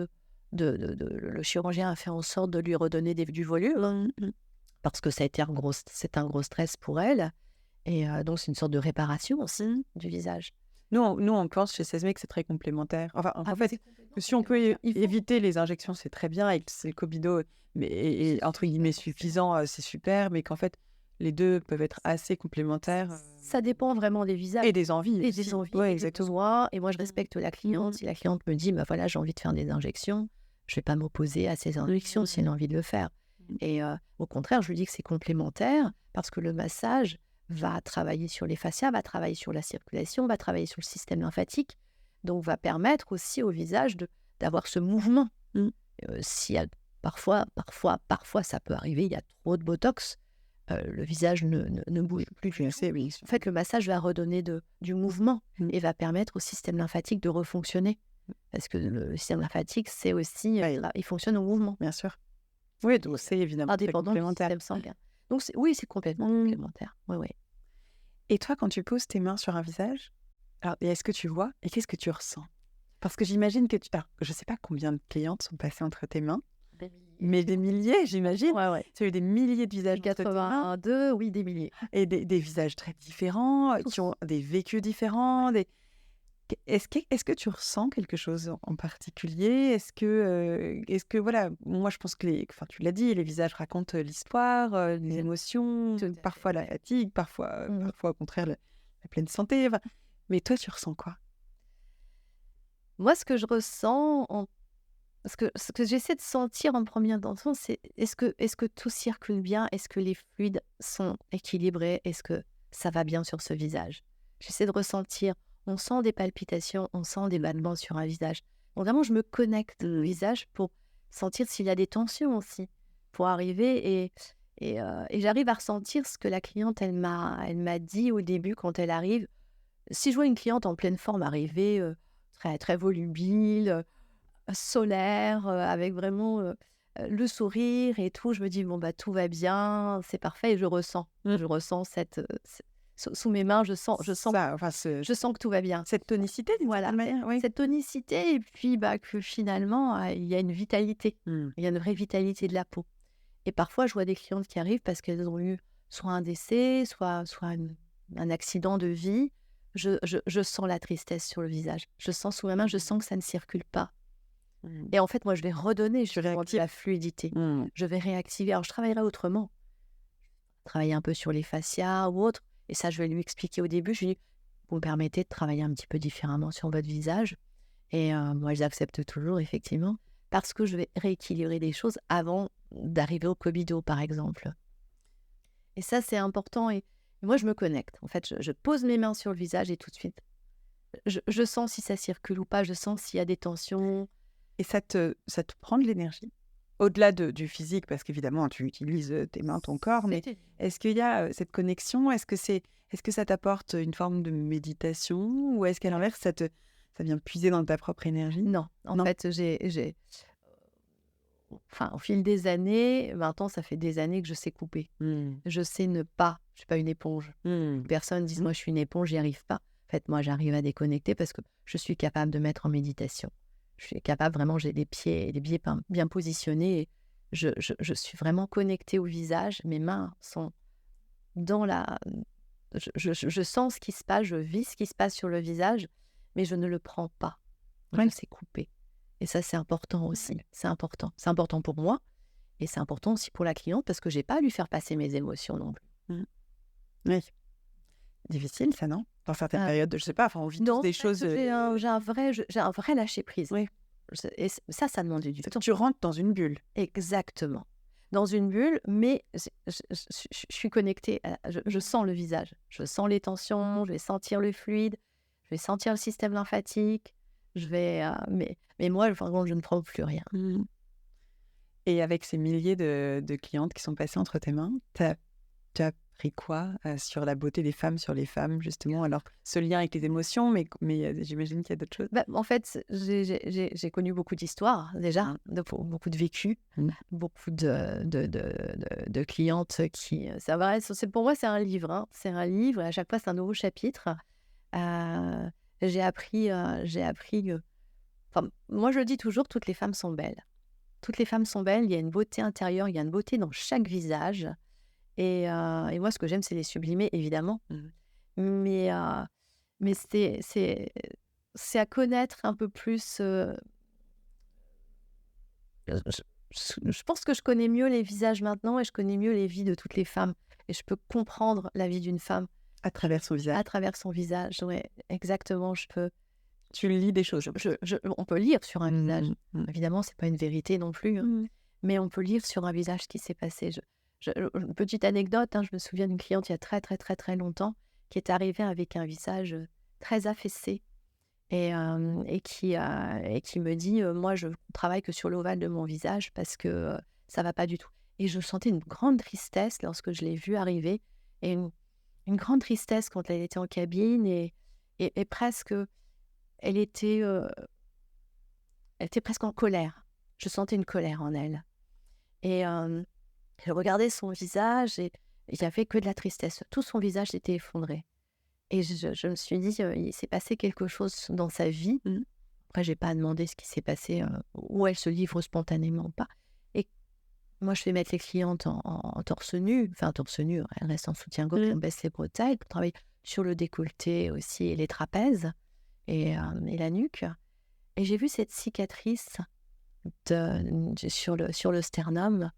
le chirurgien a fait en sorte de lui redonner du volume parce que c'est un gros stress pour elle. Et donc, c'est une sorte de réparation aussi du visage. Nous, on pense chez Sesme que c'est très complémentaire. Enfin, en fait, c'est complètement que si on peut complémentaire. Il faut- éviter les injections, c'est très bien. Et que c'est le Cobido, mais et entre guillemets suffisant, c'est super. Mais qu'en fait, les deux peuvent être assez complémentaires. Ça dépend vraiment des visages. Et des envies. Et aussi. des envies, Ouais, et des exactement. besoins. Et moi, je respecte la cliente. Si la cliente me dit, bah voilà, j'ai envie de faire des injections, je ne vais pas m'opposer à ces injections si elle a envie de le faire. Et au contraire, je lui dis que c'est complémentaire parce que le massage va travailler sur les fascias, va travailler sur la circulation, va travailler sur le système lymphatique. Donc, va permettre aussi au visage d'avoir ce mouvement. S'il y a parfois, ça peut arriver, il y a trop de botox, le visage ne bouge plus du tout. Oui. En fait, le massage va redonner du mouvement et va permettre au système lymphatique de refonctionner. Parce que le système lymphatique, c'est aussi, il fonctionne au mouvement. Bien sûr. Oui, donc c'est évidemment très Indépendant du complémentaire. système sanguin. Donc, oui, c'est complètement complémentaire. Oui. Et toi, quand tu poses tes mains sur un visage, alors, est-ce que tu vois et qu'est-ce que tu ressens? Parce que j'imagine que alors, je ne sais pas combien de clientes sont passées entre tes mains, mais des milliers, j'imagine. Ouais. Tu as eu des milliers de visages entre tes mains 82, oui, des milliers. et des visages très différents, qui ont des vécus différents. Est-ce que tu ressens quelque chose en particulier? Est-ce que voilà, moi je pense que enfin, tu l'as dit, les visages racontent l'histoire, les émotions, Tout à fait. parfois la fatigue, parfois au contraire la pleine santé. Enfin, mais toi, tu ressens quoi? Moi, ce que je ressens, ce que j'essaie de sentir en première intention, c'est est-ce que tout circule bien? Est-ce que les fluides sont équilibrés? Est-ce que ça va bien sur ce visage? J'essaie de ressentir. On sent des palpitations, on sent des battements sur un visage. Donc vraiment, je me connecte au visage pour sentir s'il y a des tensions aussi, pour arriver et j'arrive à ressentir ce que la cliente, elle m'a dit au début quand elle arrive. Si je vois une cliente en pleine forme arriver, très, très volubile, solaire, avec vraiment le sourire et tout, je me dis, bon, bah, tout va bien, c'est parfait et je ressens sous mes mains, je sens que tout va bien. Cette tonicité, d'une Voilà, certaine manière, oui. cette tonicité et puis, que finalement, il y a une vitalité. Mmh. Il y a une vraie vitalité de la peau et parfois, je vois des clientes qui arrivent parce qu'elles ont eu soit un décès, soit un accident de vie. Je sens la tristesse sur le visage. Je sens sous ma main, je sens que ça ne circule pas Mmh. et en fait, moi, je vais redonner justement de réactives. la fluidité. Mmh. Je vais réactiver. Alors, je travaillerai autrement. Travailler un peu sur les fascias ou autre et ça, je vais lui expliquer au début. Je lui dis: «Vous me permettez de travailler un petit peu différemment sur votre visage?» Et moi, elles acceptent toujours effectivement, parce que je vais rééquilibrer les choses avant d'arriver au cobido, par exemple. Et ça, c'est important et moi, je me connecte. En fait, je pose mes mains sur le visage et tout de suite, je sens si ça circule ou pas, je sens s'il y a des tensions. Et ça te prend de l'énergie? Au-delà du physique, parce qu'évidemment, tu utilises, tes mains, ton corps, mais C'était est-ce qu'il y a, cette connexion? Est-ce que ça t'apporte une forme de méditation? Ou est-ce qu'à l'inverse, ça vient puiser dans ta propre énergie? Non, en Non? fait, enfin, au fil des années, maintenant, ça fait des années que je sais couper. Mmh. Je sais ne pas je suis pas une éponge. Mmh. Personne dise: Mmh. «Moi, je suis une éponge, j'y arrive pas». En fait, moi, j'arrive à déconnecter parce que je suis capable de mettre en méditation. Je suis capable vraiment, j'ai les pieds bien positionnés et je suis vraiment connectée au visage. Mes mains sont dans la je sens ce qui se passe, je vis ce qui se passe sur le visage, mais je ne le prends pas. Moi, Ouais. je sais couper et ça, c'est important aussi. C'est important. C'est important pour moi et c'est important aussi pour la cliente parce que j'ai pas à lui faire passer mes émotions non plus. Mmh. Oui. Difficile ça, non? Dans certaines Ah, périodes, je sais pas, enfin, on vit tous non, des en fait, choses, j'ai un vrai lâcher prise. oui. Et ça demande du C'est que temps. tu rentres dans une bulle. Exactement. Dans une bulle, mais je suis connectée, je sens le visage, je sens les tensions, je vais sentir le fluide, je vais sentir le système lymphatique, mais moi, par contre, je ne prends plus rien. Mmh. Et avec ces milliers de clientes qui sont passées entre tes mains, tu as appris quoi, sur la beauté des femmes sur les femmes, justement? Alors, ce lien avec les émotions, mais j'imagine qu'il y a d'autres choses? En fait, j'ai connu beaucoup d'histoires déjà, Mmh. beaucoup de vécus, Mmh. beaucoup de clientes qui, ça va, pour moi, c'est un livre, hein. C'est un livre et à chaque fois, c'est un nouveau chapitre. Heu, j'ai appris que enfin, moi, je le dis toujours, toutes les femmes sont belles. Toutes les femmes sont belles, il y a une beauté intérieure, il y a une beauté dans chaque visage et moi, ce que j'aime, c'est les sublimer, évidemment. Mmh. Mais mais c'est à connaître un peu plus, je pense que je connais mieux les visages maintenant et je connais mieux les vies de toutes les femmes et je peux comprendre la vie d'une femme À travers son visage. à travers son visage. Ouais, exactement, Tu lis des choses. on peut lire sur un visage. Mmh. Évidemment, c'est pas une vérité non plus, hein, Mmh. mais on peut lire sur un visage ce qui s'est passé. Une petite anecdote, hein, je me souviens d'une cliente il y a très, très, très, très longtemps qui est arrivée avec un visage, très affaissé et qui me dit, «Moi, je travaille que sur l'ovale de mon visage parce que, ça va pas du tout» et je sentais une grande tristesse lorsque je l'ai vue arriver et une grande tristesse quand elle était en cabine et presque, elle était, heu, elle était presque en colère. Je sentais une colère en elle et je regardais son visage et il y avait que de la tristesse. Tout son visage était effondré et je me suis dit, «Il s'est passé quelque chose dans sa vie». Mmh. Après, j'ai pas à demander ce qui s'est passé, ou elle se livre spontanément ou pas et moi, je fais mettre les clientes en torse nu, enfin torse nu, elles restent en soutien-gorge, Mmh. on baisse les bretelles pour travailler sur le décolleté aussi et les trapèzes et la nuque et j'ai vu cette cicatrice sur le sternum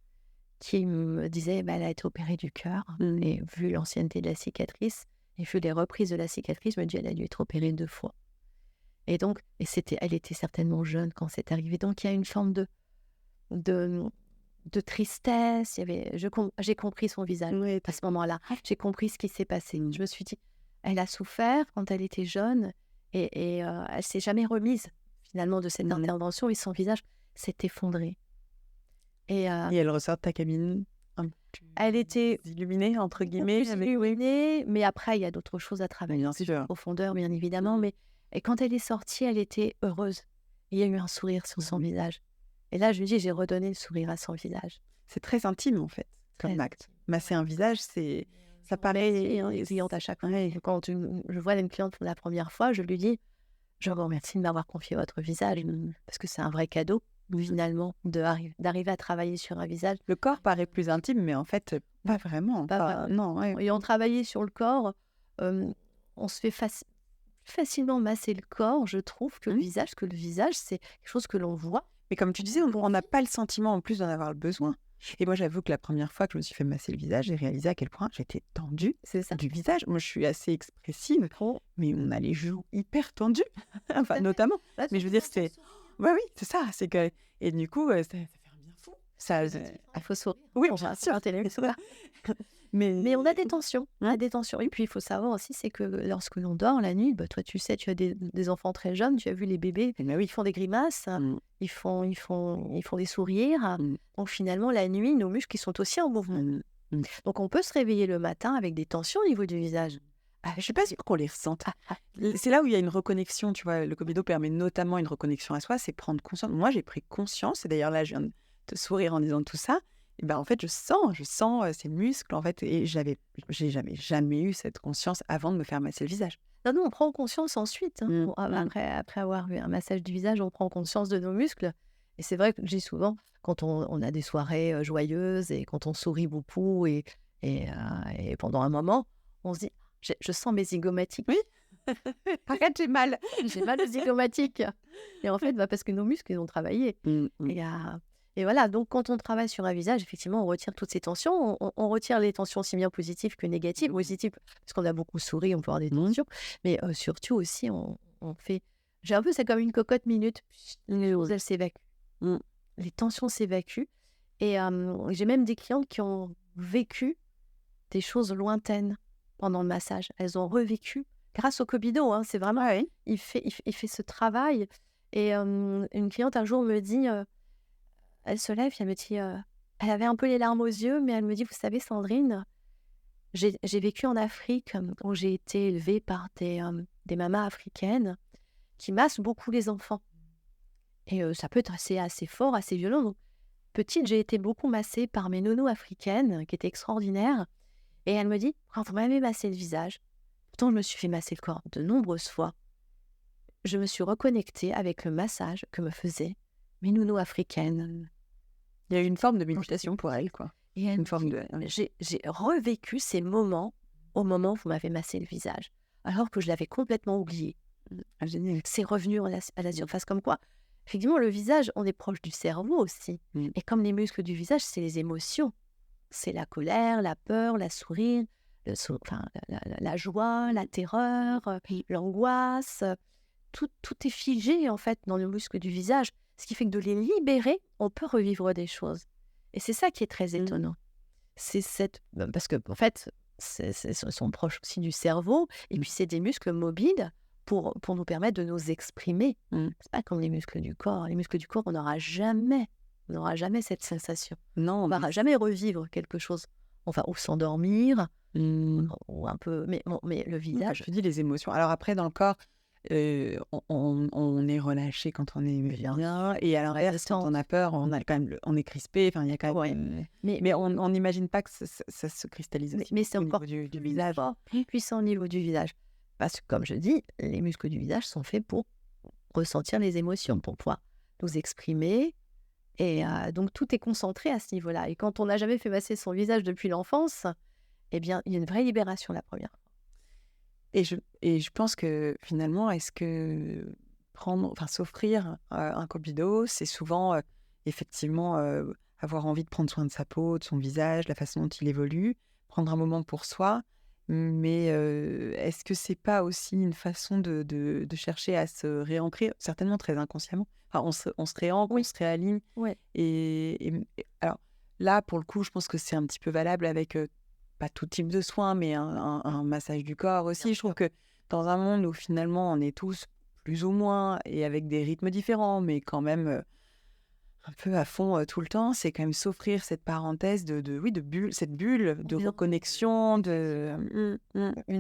qui me disait, elle a été opérée du cœur Mmh. et vu l'ancienneté de la cicatrice et vu les reprises de la cicatrice, je me dis: «Elle a dû être opérée 2 fois» et donc elle était certainement jeune quand c'est arrivé. Donc il y a une forme de de tristesse, j'ai compris son visage Ouais, à ce moment-là. J'ai compris ce qui s'est passé. Je me suis dit: «Elle a souffert quand elle était jeune et elle s'est jamais remise finalement de cette Mmh. intervention et son visage s'est effondré» et Et elle ressort de ta cabine un peu elle était «illuminée» entre beaucoup guillemets plus avec illuminée, mais après il y a d'autres choses à travailler, bien plus en sûr. profondeur bien évidemment, mais et quand elle est sortie, elle était heureuse. Il y a eu un sourire sur son Mmh. visage et là je me dis: «J'ai redonné le sourire à son visage». C'est très intime, en fait, Très comme acte. intime. Masser un visage, c'est Ça paraît les clientes à chaque fois. Quand je vois une cliente pour la première fois, je lui dis: «Je vous remercie de m'avoir confié votre visage, parce que c'est un vrai cadeau, finalement, d'arriver à travailler sur un visage». le corps paraît plus intime, mais en fait, pas vraiment. Pas Enfin, vraiment. non, ouais. Ayant travaillé sur le corps, on se fait facilement masser le corps, je trouve, que le visage, parce que le visage, c'est quelque chose que l'on voit. Mais comme tu disais, on n'a pas le sentiment en plus d'en avoir le besoin. Et moi, j'avoue que la première fois que je me suis fait masser le visage, j'ai réalisé à quel point j'étais tendue C'est ça. du visage. Moi, je suis assez expressive, Trop. mais on a les joues hyper tendues, enfin, notamment. Mais je veux dire, c'est... Ouais, oui, c'est ça. C'est que... Et du coup, ça fait un bien fou. Ça, Il faut sourire. Oui, On bien va sûr. faire télé. Mais on a des tensions. On a des tensions. Et puis, il faut savoir aussi, c'est que lorsque l'on dort la nuit, toi, tu sais, tu as des enfants très jeunes, tu as vu les bébés, ils font des grimaces, ils font des sourires. Donc, finalement, la nuit, nos muscles, ils sont aussi en mouvement. Donc, on peut se réveiller le matin avec des tensions au niveau du visage. Je ne suis pas sûre qu'on les ressente. C'est là où il y a une reconnexion, tu vois. Le Kobido permet notamment une reconnexion à soi, c'est prendre conscience. Moi, j'ai pris conscience, et d'ailleurs là, je viens de te sourire en disant tout ça. Et ben, en fait, je sens ces muscles, en fait, et j'ai jamais eu cette conscience avant de me faire masser le visage. Non, nous, on prend conscience ensuite. Après avoir eu un massage du visage, on prend conscience de nos muscles. Et c'est vrai que je dis souvent, quand on a des soirées joyeuses et quand on sourit beaucoup et pendant un moment, on se dit, je sens mes zygomatiques. Oui. Arrête, j'ai mal. J'ai mal aux zygomatiques. Et en fait, parce que nos muscles, ils ont travaillé. Et voilà, donc quand on travaille sur un visage, effectivement, on retire toutes ces tensions. On retire les tensions aussi bien positives que négatives. Positives, parce qu'on a beaucoup souri, on peut avoir des tensions. Mais surtout aussi, on fait... J'ai un peu, c'est comme une cocotte minute. Les choses, elles s'évacuent. Les tensions s'évacuent. Et j'ai même des clientes qui ont vécu des choses lointaines pendant le massage. Elles ont revécu grâce au Kobido. C'est vraiment... Il fait ce travail. Et une cliente, un jour, me dit... elle se lève et elle me dit... elle avait un peu les larmes aux yeux, mais elle me dit, vous savez, Sandrine, j'ai vécu en Afrique où j'ai été élevée par des mamas africaines qui massent beaucoup les enfants. Et ça peut être assez fort, assez violent. Donc, petite, j'ai été beaucoup massée par mes nounous africaines, qui étaient extraordinaires. Et elle me dit, quand vous m'avez massé le visage, pourtant je me suis fait masser le corps de nombreuses fois, je me suis reconnectée avec le massage que me faisaient mes nounous africaines. Il y a eu une forme de méditation pour elle, quoi. Et elle Une forme de... j'ai revécu ces moments au moment où vous m'avez massé le visage, alors que je l'avais complètement oublié. Génial. C'est revenu à la surface, comme quoi, effectivement, le visage, on est proche du cerveau aussi. Et comme les muscles du visage, c'est les émotions. C'est la colère, la peur, la sourire, la joie, la terreur, l'angoisse. Tout est figé, en fait, dans le muscle du visage. Ce qui fait que de les libérer, on peut revivre des choses. Et c'est ça qui est très étonnant. C'est parce que, en fait, sont proches aussi du cerveau. Et puis, c'est des muscles mobiles pour nous permettre de nous exprimer. C'est pas comme les muscles du corps. Les muscles du corps, on n'aura jamais cette sensation. Non, on va jamais revivre quelque chose. Enfin, ou s'endormir, ou un peu... Mais le visage... Je dis les émotions. Alors après, dans le corps, on est relâché quand on est bien, et à l'inverse, quand on a peur, on est crispé. Enfin, il y a quand même... Mais on n'imagine pas que ça se cristallise aussi mais c'est au encore niveau du visage. Plus puissant au niveau du visage. Parce que, comme je dis, les muscles du visage sont faits pour ressentir les émotions, pour pouvoir nous exprimer. Et donc, tout est concentré à ce niveau-là. Et quand on n'a jamais fait masser son visage depuis l'enfance, eh bien, il y a une vraie libération la première fois. Et je pense que finalement, est-ce que s'offrir un Kobido, c'est souvent effectivement avoir envie de prendre soin de sa peau, de son visage, la façon dont il évolue, prendre un moment pour soi. Mais est-ce que c'est pas aussi une façon de chercher à se réancrer, certainement très inconsciemment. Enfin, on se réancre, on se réaligne. Et alors là, pour le coup, je pense que c'est un petit peu valable avec pas tout type de soins, mais un massage du corps aussi. Je trouve que dans un monde où finalement on est tous plus ou moins, et avec des rythmes différents, mais quand même un peu à fond tout le temps, c'est quand même s'offrir cette parenthèse de bulle, cette bulle de reconnexion, une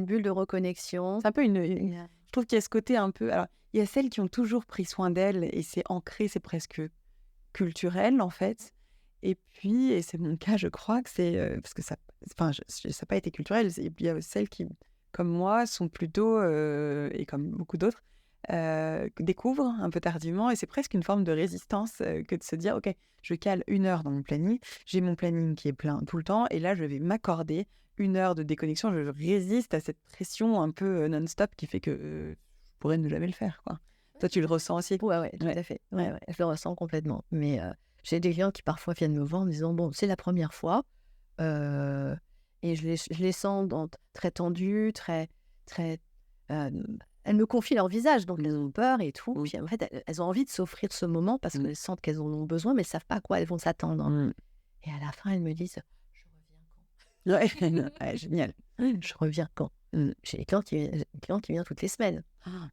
bulle de reconnexion. C'est un peu je trouve qu'il y a ce côté un peu... Alors, il y a celles qui ont toujours pris soin d'elles, et c'est ancré, c'est presque culturel, en fait. Et puis, et c'est mon cas, je crois que c'est... parce que ça enfin, ça n'a pas été culturel. Il y a celles qui, comme moi, sont plutôt, et comme beaucoup d'autres, découvrent un peu tardivement et c'est presque une forme de résistance que de se dire, OK, je cale 1 heure dans mon planning, j'ai mon planning qui est plein tout le temps et là, je vais m'accorder 1 heure de déconnexion. Je résiste à cette pression un peu non-stop qui fait que je pourrais ne jamais le faire, quoi. Toi, tu le ressens aussi? Ouais, tout à fait. Ouais, je le ressens complètement. Mais j'ai des clients qui parfois viennent me voir en me disant: «Bon, c'est la première fois», heu et je les sens très tendues, très, elles me confient leur visage, donc elles ont peur et tout. Puis en fait, elles ont envie de s'offrir ce moment parce qu'elles sentent qu'elles en ont besoin, mais elles savent pas à quoi elles vont s'attendre. Et à la fin, elles me disent: «Je reviens quand?» Ouais, génial. Je reviens quand? J'ai des clients qui viennent toutes les semaines.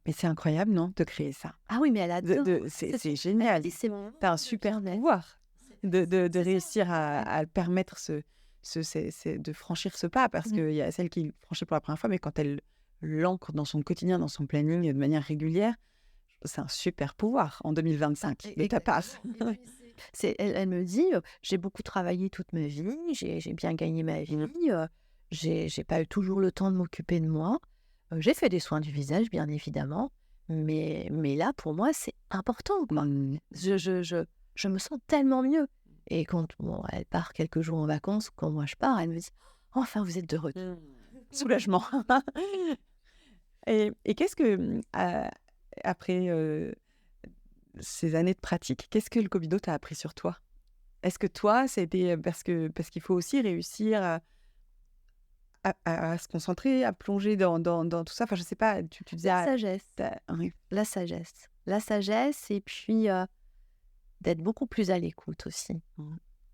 Mais c'est incroyable, non, de créer ça? Ah oui, mais elle adore. C'est génial. C'est mon Tu as un super pouvoir de réussir à permettre de franchir ce pas parce qu'il y a celle qui le franchit pour la première fois, mais quand elle l'ancre dans son quotidien, dans son planning de manière régulière, c'est un super pouvoir en 2025 de ta part. Elle me dit, j'ai beaucoup travaillé toute ma vie, j'ai bien gagné ma vie, j'ai pas eu toujours le temps de m'occuper de moi. J'ai fait des soins du visage, bien évidemment, mais là, pour moi, c'est important, quoi. Je me sens tellement mieux. Et quand elle part quelques jours en vacances, quand moi je pars, elle me dit: «Enfin, vous êtes de retour». Soulagement. Et qu'est-ce que, après ces années de pratique, qu'est-ce que le Covido t'a appris sur toi? Est-ce que toi, c'était parce qu'il faut aussi réussir à se concentrer, à plonger dans tout ça? Enfin, je sais pas, tu disais La sagesse, oui. la sagesse et puis, d'être beaucoup plus à l'écoute aussi,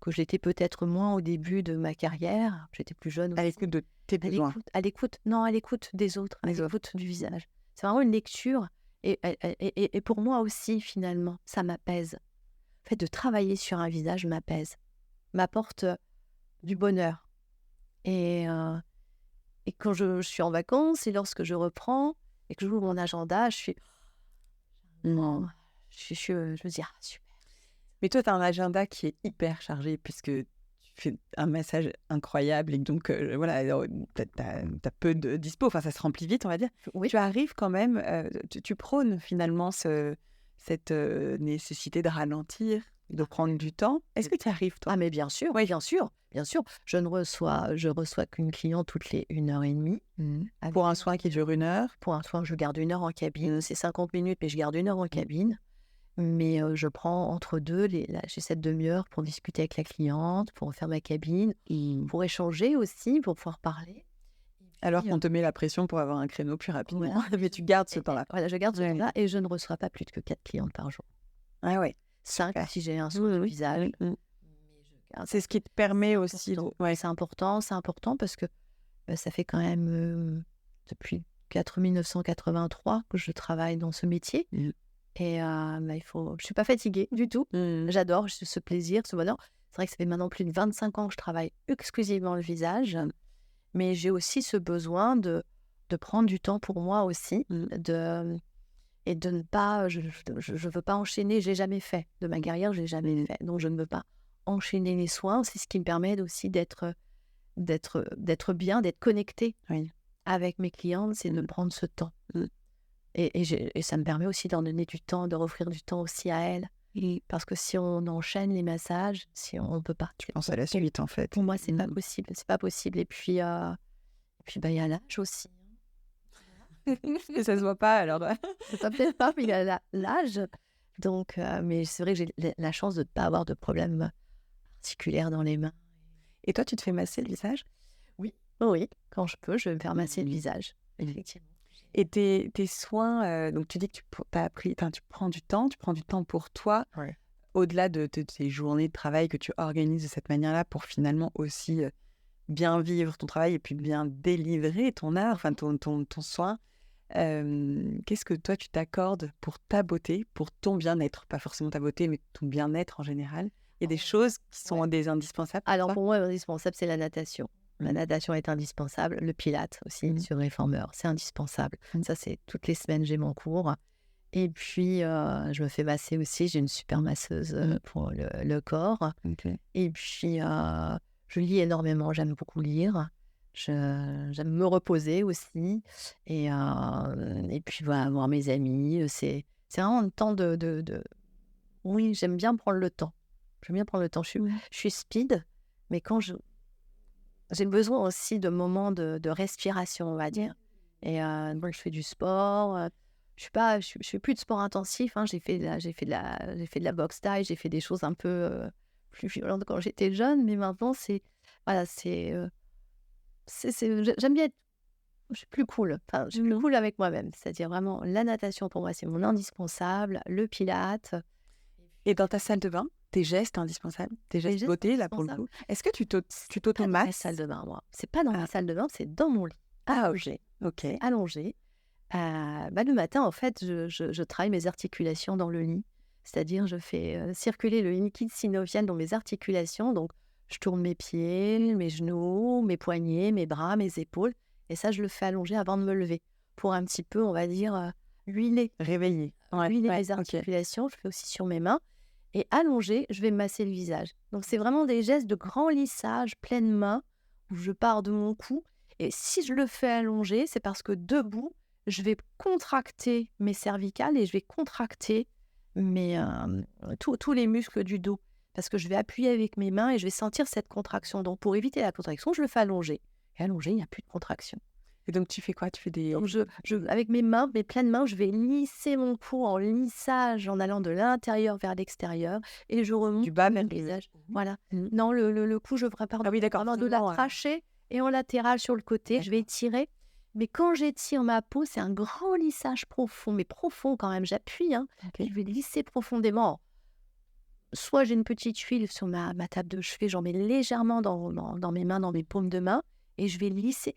que j'étais peut-être moins au début de ma carrière. J'étais plus jeune À aussi. l'écoute de tes besoins. À l'écoute, non, à l'écoute des autres, à l'écoute du visage. C'est vraiment une lecture et pour moi aussi, finalement, ça m'apaise. Le fait de travailler sur un visage m'apaise, m'apporte, du bonheur et quand je suis en vacances et lorsque je reprends et que j'ouvre mon agenda, je suis Non. je me dis: «Ah super». Mais toi, tu as un agenda qui est hyper chargé puisque tu fais un massage incroyable et donc voilà, tu as peu de dispo, enfin ça se remplit vite, on va dire. Oui. Tu arrives quand même, tu prônes finalement cette nécessité de ralentir, de prendre du temps. Est-ce que tu y arrives, toi? Ah mais bien sûr, Oui. bien sûr, bien sûr. Je reçois qu'une cliente toutes les 1 heure et demie. Pour un soin qui dure 1 heure? Pour un soin, je garde 1 heure en cabine. C'est 50 minutes, mais je garde 1 heure en cabine. Mais je prends entre 2 j'ai cette demi-heure pour discuter avec la cliente, pour faire ma cabine, pour échanger aussi, pour pouvoir parler. Alors Puis, qu'on te met la pression pour avoir un créneau plus rapidement, voilà. mais tu gardes ce temps-là. Voilà, je garde ce temps-là et je ne reçois pas plus que 4 clientes par jour. Ah ouais, 5 super. si j'ai un soin du visage. Mais je garde. C'est ce qui te permet aussi de... Ouais, c'est important parce que, ça fait quand même, depuis 1983 que je travaille dans ce métier et je suis pas fatiguée du tout. J'adore ce plaisir, ce bonheur. C'est vrai que ça fait maintenant plus de 25 ans que je travaille exclusivement le visage, mais j'ai aussi ce besoin de prendre du temps pour moi aussi, et de ne pas je veux pas enchaîner. J'ai jamais fait de ma carrière, j'ai jamais fait, donc je ne veux pas enchaîner les soins. C'est ce qui me permet aussi d'être bien, d'être connectée avec mes clientes, c'est de prendre ce temps. Et ça me permet aussi d'en donner du temps, de offrir du temps aussi à elles. Parce que si on enchaîne les massages, si on ne peut pas. Je pense à la suite, en fait. Pour moi, c'est pas possible. C'est pas possible. Et puis, bah, il y a l'âge aussi. Et ça se voit pas, alors. Ça peut-être pas, mais il y a l'âge. Donc, mais c'est vrai que j'ai la chance de ne pas avoir de problème articulaire dans les mains. Et toi, tu te fais masser le visage? Oui, quand je peux, je vais me faire masser le visage, effectivement. Et tes soins, donc tu dis que tu prends du temps pour toi, au-delà de tes journées de travail que tu organises de cette manière-là pour finalement aussi bien vivre ton travail et puis bien délivrer ton art, enfin ton soin. Qu'est-ce que toi, tu t'accordes pour ta beauté, pour ton bien-être? Pas forcément ta beauté, mais ton bien-être en général. Il y a des choses qui sont des indispensables pour Alors, toi? pour moi, indispensable, c'est la natation. La natation est indispensable. Le Pilates aussi, sur Réformeur, c'est indispensable. Ça, c'est toutes les semaines, j'ai mon cours. Et puis, je me fais masser aussi. J'ai une super masseuse pour le corps. Et puis, Je lis énormément, j'aime beaucoup lire. J'aime me reposer aussi et puis voilà, voir mes amis, c'est vraiment un temps de oui, j'aime bien prendre le temps. J'aime bien prendre le temps. Je suis speed, mais quand j'ai besoin aussi de moments de respiration, on va dire. Et moi, je fais du sport. Je fais plus de sport intensif. Hein. J'ai fait de la boxe thaï. J'ai fait des choses un peu plus violentes quand j'étais jeune. Mais maintenant, voilà, j'aime bien être, je suis plus cool. Enfin, je suis plus cool avec moi-même. C'est-à-dire vraiment, la natation pour moi, c'est mon indispensable. Le pilate. Et dans ta salle de bain, tes gestes indispensables, tes gestes gestes beauté, là, pour le coup. Est-ce que tu C'est pas dans ma t'automasses? salle de bain, moi. C'est pas dans ma Ah, salle de bain, c'est dans mon lit, ah, allongée. ok. C'est allongé. Le matin, en fait, je travaille mes articulations dans le lit. C'est-à-dire, je fais circuler le liquide synovial dans mes articulations. Donc, je tourne mes pieds, mes genoux, mes poignets, mes bras, mes épaules. Et ça, je le fais allonger avant de me lever. Pour un petit peu, on va dire, huiler Réveillé. Ouais, mes ok. articulations. Je fais aussi sur mes mains. Et allongée, je vais masser le visage. Donc, c'est vraiment des gestes de grand lissage, pleine main, où je pars de mon cou. Et si je le fais allongé, c'est parce que debout, je vais contracter mes cervicales et je vais contracter tous les muscles du dos. Parce que je vais appuyer avec mes mains et je vais sentir cette contraction. Donc, pour éviter la contraction, je le fais allonger. Et allongé, il n'y a plus de contraction. Et donc, tu fais quoi? Tu fais des... Donc, avec mes mains, mes pleines mains, je vais lisser mon cou en lissage en allant de l'intérieur vers l'extérieur et je remonte Du bas le vers le visage. haut. Voilà. Mhm. Non, le cou, je prépare Ah oui, d'accord. vraiment de la Vraiment, trachée et en latéral sur le côté. Je vais étirer. Mais quand j'étire ma peau, c'est un grand lissage profond, mais profond quand même. J'appuie, hein. ok. Je vais lisser profondément. Soit j'ai une petite huile sur ma table de chevet, j'en mets légèrement dans mes mains, dans mes paumes de main, et je vais lisser.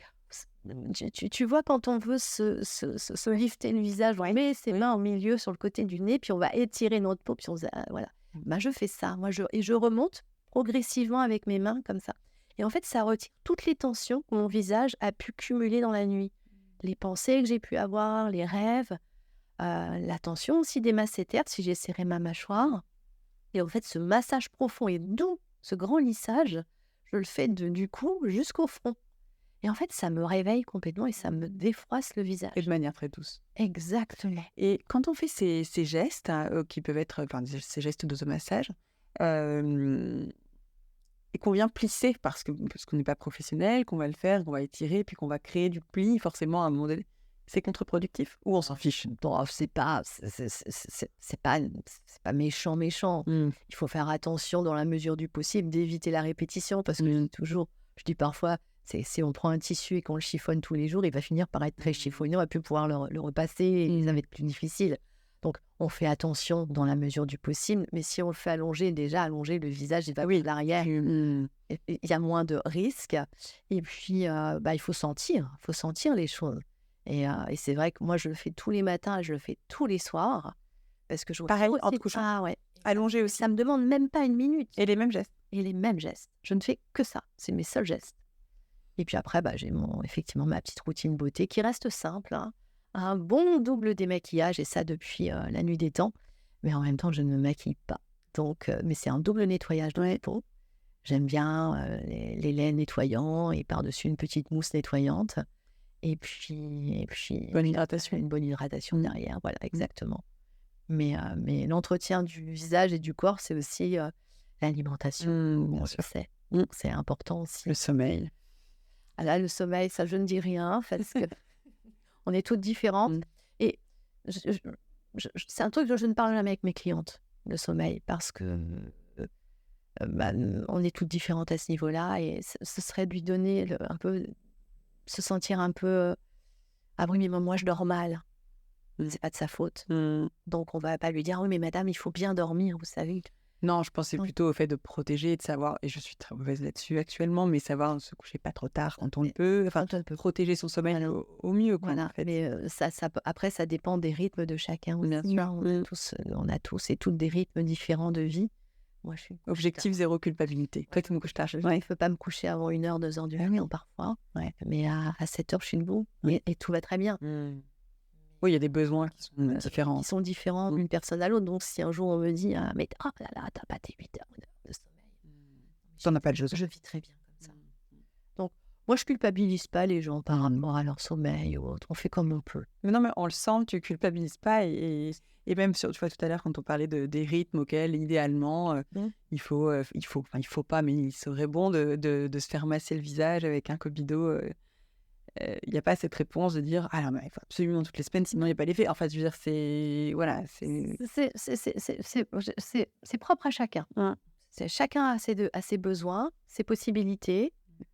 Tu vois, quand on veut se lifter le visage, on met ses mains au milieu, sur le côté du nez, puis on va étirer notre peau, puis voilà. Je fais ça, et je remonte progressivement avec mes mains, comme ça. Et en fait, ça retire toutes les tensions que mon visage a pu cumuler dans la nuit. Les pensées que j'ai pu avoir, les rêves, la tension aussi des masséters, si j'ai serré ma mâchoire. Et en fait, ce massage profond et doux, ce grand lissage, je le fais du cou jusqu'au front. Et en fait, ça me réveille complètement et ça me défroisse le visage. Et de manière très douce. Exactement. Et quand on fait ces gestes, qui peuvent être, enfin, ces gestes d'automassage, et qu'on vient plisser parce qu'on n'est pas professionnel, qu'on va le faire, qu'on va étirer, puis qu'on va créer du pli, forcément, à un moment donné, c'est contre-productif ou on s'en fiche? Bon, c'est pas méchant. Mm. Il faut faire attention dans la mesure du possible d'éviter la répétition parce que je dis parfois, si on prend un tissu et qu'on le chiffonne tous les jours, il va finir par être très chiffonné, on va plus pouvoir le repasser et ça va être plus difficile. Donc, on fait attention dans la mesure du possible, mais si on le fait allonger, le visage, il va vers l'arrière. Il y a moins de risques. Et puis, il faut sentir les choses. Et c'est vrai que moi, je le fais tous les matins, je le fais tous les soirs. Parce que je vois Pareil, en te couchant. Ah ouais. Allongé aussi. Ça me demande même pas une minute. Et les mêmes gestes. Et les mêmes gestes. Je ne fais que ça. C'est mes seuls gestes. Et puis après, j'ai effectivement ma petite routine beauté qui reste simple. Hein. Un bon double démaquillage, et ça depuis la nuit des temps. Mais en même temps, je ne me maquille pas. Donc, mais c'est un double nettoyage de la peau. J'aime bien les laits nettoyants et par-dessus une petite mousse nettoyante. Et puis Bonne hydratation. Une bonne hydratation derrière, voilà, exactement. Mais l'entretien du visage et du corps, c'est aussi l'alimentation. Bien sûr. C'est important aussi. Le sommeil. Ah là, le sommeil, ça, je ne dis rien parce que on est toutes différentes. Et c'est un truc dont je ne parle jamais avec mes clientes, le sommeil, parce que on est toutes différentes à ce niveau-là et ce serait de lui donner un peu, se sentir un peu ah oui, mais moi je dors mal. C'est pas de sa faute. Donc on va pas lui dire oui, mais madame, il faut bien dormir, vous savez. Non, je pensais plutôt au fait de protéger et de savoir, et je suis très mauvaise là-dessus actuellement, mais savoir ne se coucher pas trop tard quand on le peut, enfin protéger son sommeil au mieux. Quoi, voilà. en fait. Mais après, ça dépend des rythmes de chacun. Bien sûr. On a tous et toutes des rythmes différents de vie. Moi, je suis objectif zéro culpabilité. Toi, tu me couches tard. Je ne peux pas me coucher avant 1h, 2h du matin parfois. Ouais. Mais à 7h, je suis debout et tout va très bien. Oui, il y a des besoins qui sont différents. Qui sont différents d'une personne à l'autre. Donc, si un jour on me dit mais oh là là, t'as pas tes 8 heures de sommeil. T'en as pas de jeu. Je vis très bien comme Moi, je culpabilise pas les gens par rapport à leur sommeil ou autre. On fait comme on peut. Mais non, mais on le sent, tu culpabilises pas et même sur, tu vois, tout à l'heure, quand on parlait des rythmes auxquels, idéalement, Mmh. enfin, il faut pas, mais il serait bon de se faire masser le visage avec un Cobido. Il y a pas cette réponse de dire: «Ah non, mais il faut absolument toutes les semaines, sinon il y a pas l'effet». Enfin, je veux dire, c'est voilà, c'est C'est propre à chacun. Mmh. C'est chacun a ses besoins, ses possibilités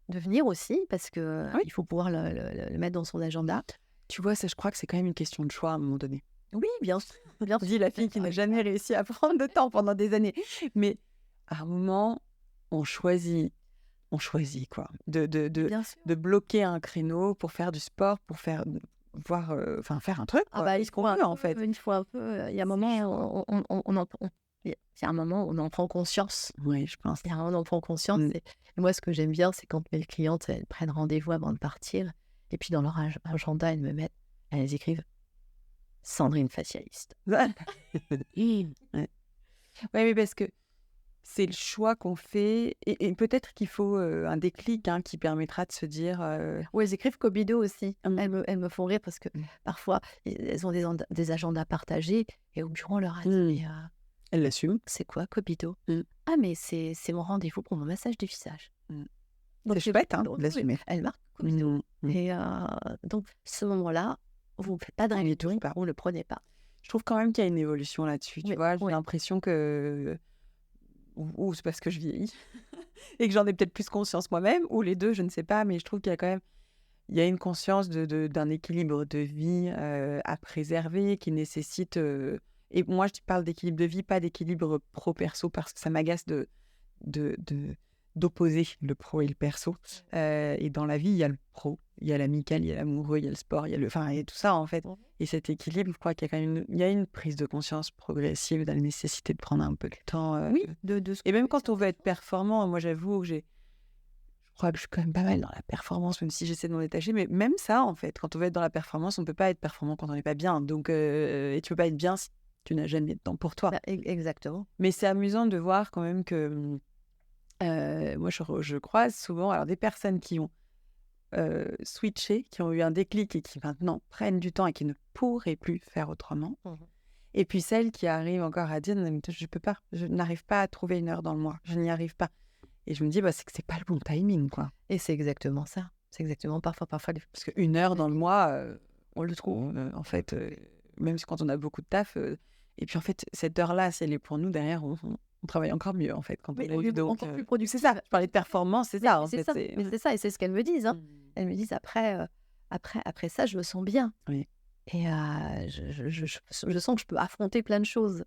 de venir aussi parce que Oui. il faut pouvoir le mettre dans son agenda. Tu vois, ça, je crois que c'est quand même une question de choix à un moment donné. Oui, bien sûr, bien sûr. Dis la fille qui n'a jamais réussi à prendre de temps pendant des années. Mais à un moment, on choisit quoi, Bien sûr. de bloquer un créneau pour faire du sport, pour faire voir, enfin faire un truc Ah quoi, bah, ce qu'on veut en fait. il faut un peu, il y a un moment il y a un moment où on en prend conscience. Oui, je pense. Il y a un moment où on en prend conscience Mmh. et moi ce que j'aime bien, c'est quand mes clientes, elles prennent rendez-vous avant de partir et puis dans leur agenda, elles écrivent: «Sandrine facialiste». Ouais. Ouais, mais parce que c'est le choix qu'on fait et peut-être qu'il faut, un déclic, hein, qui permettra de se dire. Ou elles écrivent Cobido aussi. Mmh. Elles me font rire parce que Mmh. parfois, elles ont des agendas partagés et au bureau, on leur a dit: Mmh. «Mais Elle l'assume. c'est quoi Cobido?» Mmh. «Ah mais c'est mon rendez-vous pour mon massage du visage». Mmh. Donc C'est chouette, hein, donc de oui, l'assumer. elle marque Cobido Mmh mh. Mmh. et donc ce moment-là, vous ne faites pas de On y touche révision, pas. vous ne le prenez pas. Je trouve quand même qu'il y a une évolution là-dessus, tu Oui, vois? J'ai oui. l'impression que ou c'est parce que je vieillis et que j'en ai peut-être plus conscience moi-même ou les 2, je ne sais pas, mais je trouve qu'il y a quand même il y a une conscience d'un équilibre de vie, à préserver qui nécessite, et moi je te parle d'équilibre de vie, pas d'équilibre pro perso parce que ça m'agace de de d'opposer le pro et le perso, et dans la vie, il y a le pro, il y a l'amical, il y a l'amoureux, il y a le sport, il y a enfin, il y a tout ça, en fait Mmh. et cet équilibre, je crois qu'il y a quand même il y a une prise de conscience progressive de la nécessité de prendre un peu de temps, Oui, de ce et même oui, quand on veut être performant, moi, j'avoue que je crois que je suis quand même pas mal dans la performance, même si j'essaie de m'en détacher, mais même ça, en fait, quand on veut être dans la performance, on peut pas être performant quand on n'est pas bien, donc et tu peux pas être bien si tu n'as jamais de temps pour toi. bah, exactement. Mais c'est amusant de voir quand même que, moi, je croise souvent alors des personnes qui ont, switché, qui ont eu un déclic et qui maintenant prennent du temps et qui ne pourraient plus faire autrement. Mmh. Et puis celles qui arrivent encore à dire: «Non mais je peux pas, je n'arrive pas à trouver une heure dans le mois, je n'y arrive pas». Et je me dis: «Bah, c'est que c'est pas le bon timing, quoi». Et c'est exactement ça. C'est exactement parfois les Parce qu'une heure dans le mois, on le trouve, en fait, même si quand on a beaucoup de taf, et puis en fait, cette heure-là, si elle est pour nous, derrière, on travaille encore mieux, en fait, quand on oui, l'a eu donc encore plus c'est productive. ça, je parlais de performance, c'est ça, en fait, c'est Mais c'est ça et c'est ce qu'elles me disent, hein. Mmh. Elles me disent: après ça, je me sens bien» Oui. et je sens que je peux affronter plein de choses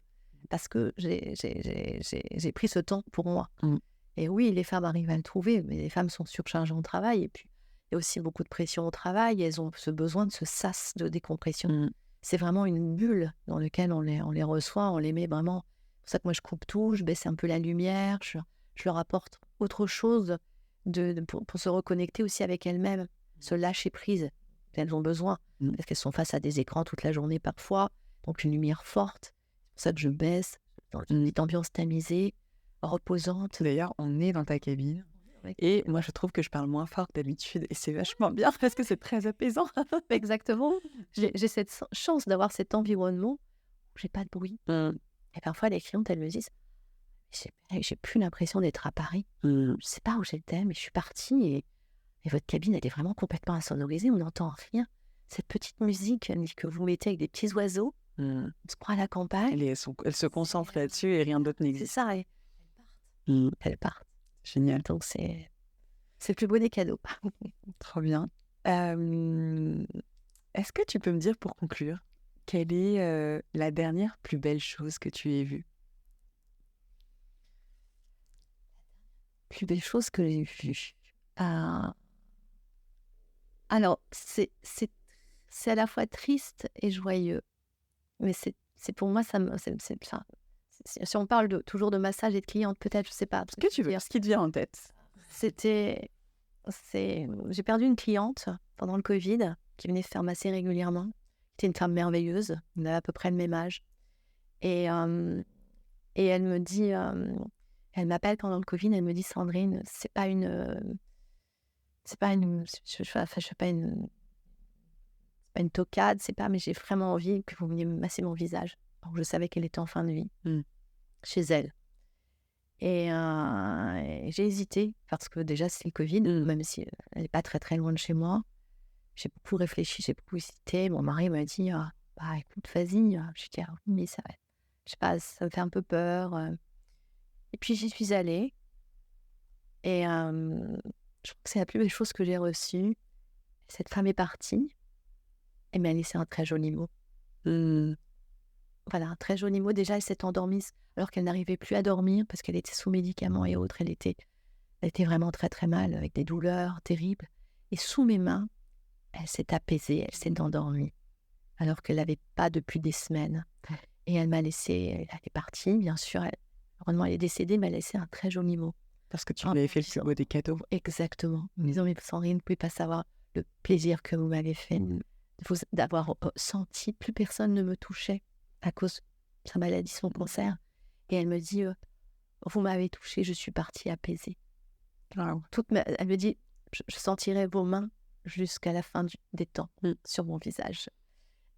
parce que j'ai pris ce temps pour moi Mmh. et oui, les femmes arrivent à le trouver, mais les femmes sont surchargées en travail et puis il y a aussi beaucoup de pression au travail et elles ont ce besoin de ce sas de décompression. Mmh. C'est vraiment une bulle dans laquelle on les reçoit, on les met vraiment c'est pour ça que moi je coupe tout, je baisse un peu la lumière, je leur apporte autre chose pour se reconnecter aussi avec elles-mêmes, se lâcher prise. Elles ont besoin, Mmh. parce qu'elles sont face à des écrans toute la journée parfois, donc une lumière forte. C'est pour ça que je baisse, dans une petite ambiance tamisée, reposante. D'ailleurs, on est dans ta cabine Ouais. et moi, je trouve que je parle moins fort que d'habitude et c'est vachement bien parce que c'est très apaisant. Exactement. J'ai cette chance d'avoir cet environnement où j'ai pas de bruit. Mmh. Et parfois les clientes, elles me disent: J'ai plus l'impression d'être à Paris. Mmh. Je sais pas où j'étais, mais je suis partie et votre cabine, elle est vraiment complètement insonorisée, on n'entend rien. Cette petite musique que vous mettez avec des petits oiseaux, Mmh. on se croit à la campagne. Elle se concentre là-dessus et rien d'autre C'est n'existe. ça et Mmh. elles partent. Génial, Donc c'est le plus beau des cadeaux. trop bien. Est-ce que tu peux me dire pour conclure, quelle est, la dernière plus belle chose que tu aies vue? Plus belle chose que j'ai vue. Ah, alors c'est à la fois triste et joyeux, mais c'est pour moi ça me c'est enfin, si on parle toujours de massage et de clientes peut-être, je sais pas, Ce que tu veux, ce qui te vient en tête. C'était j'ai perdu une cliente pendant le Covid qui venait se faire masser régulièrement. C'était une femme merveilleuse, on avait à peu près le même âge et elle me dit, elle m'appelle pendant le Covid, elle me dit: «Sandrine, c'est pas une, c'est pas une je fais pas une c'est pas une toquade, c'est pas mais j'ai vraiment envie que vous veniez me masser mon visage. Donc je savais qu'elle était en fin de vie, Mmh. chez elle et j'ai hésité parce que déjà c'est le covid, même si, elle est pas très, très loin de chez moi. J'ai beaucoup réfléchi, j'ai beaucoup hésité. Mon mari m'a dit: «Bah, écoute, vas-y». J'ai dit: «Ah oui, mais ça va je sais pas, ça me fait un peu peur», et puis j'y suis allée et je crois que c'est la plus belle chose que j'ai reçue. Cette femme est partie et m'a laissé un très joli mot. Mmh. Voilà, un très joli mot. Déjà, elle s'est endormie alors qu'elle n'arrivait plus à dormir parce qu'elle était sous médicaments et autres. Elle était vraiment très, très mal, avec des douleurs terribles et sous mes mains, elle s'est apaisée, elle s'est endormie alors qu'elle l'avait pas depuis des semaines et elle m'a laissé elle est partie, bien sûr, heureusement, elle est décédée, mais elle a laissé un très joli mot. Parce que tu En lui avais me fait le plus disant beau des cadeaux. exactement, en me disant: «Mais Sandrine, vous ne pouvez pas savoir le plaisir que vous m'avez fait Mmh. d'avoir, senti plus personne ne me touchait à cause de sa maladie, son cancer» et elle me dit, «Vous m'avez touchée, je suis partie apaisée». Waouh. Elle me dit: «Je sentirai vos mains jusqu'à la fin des temps sur mon visage»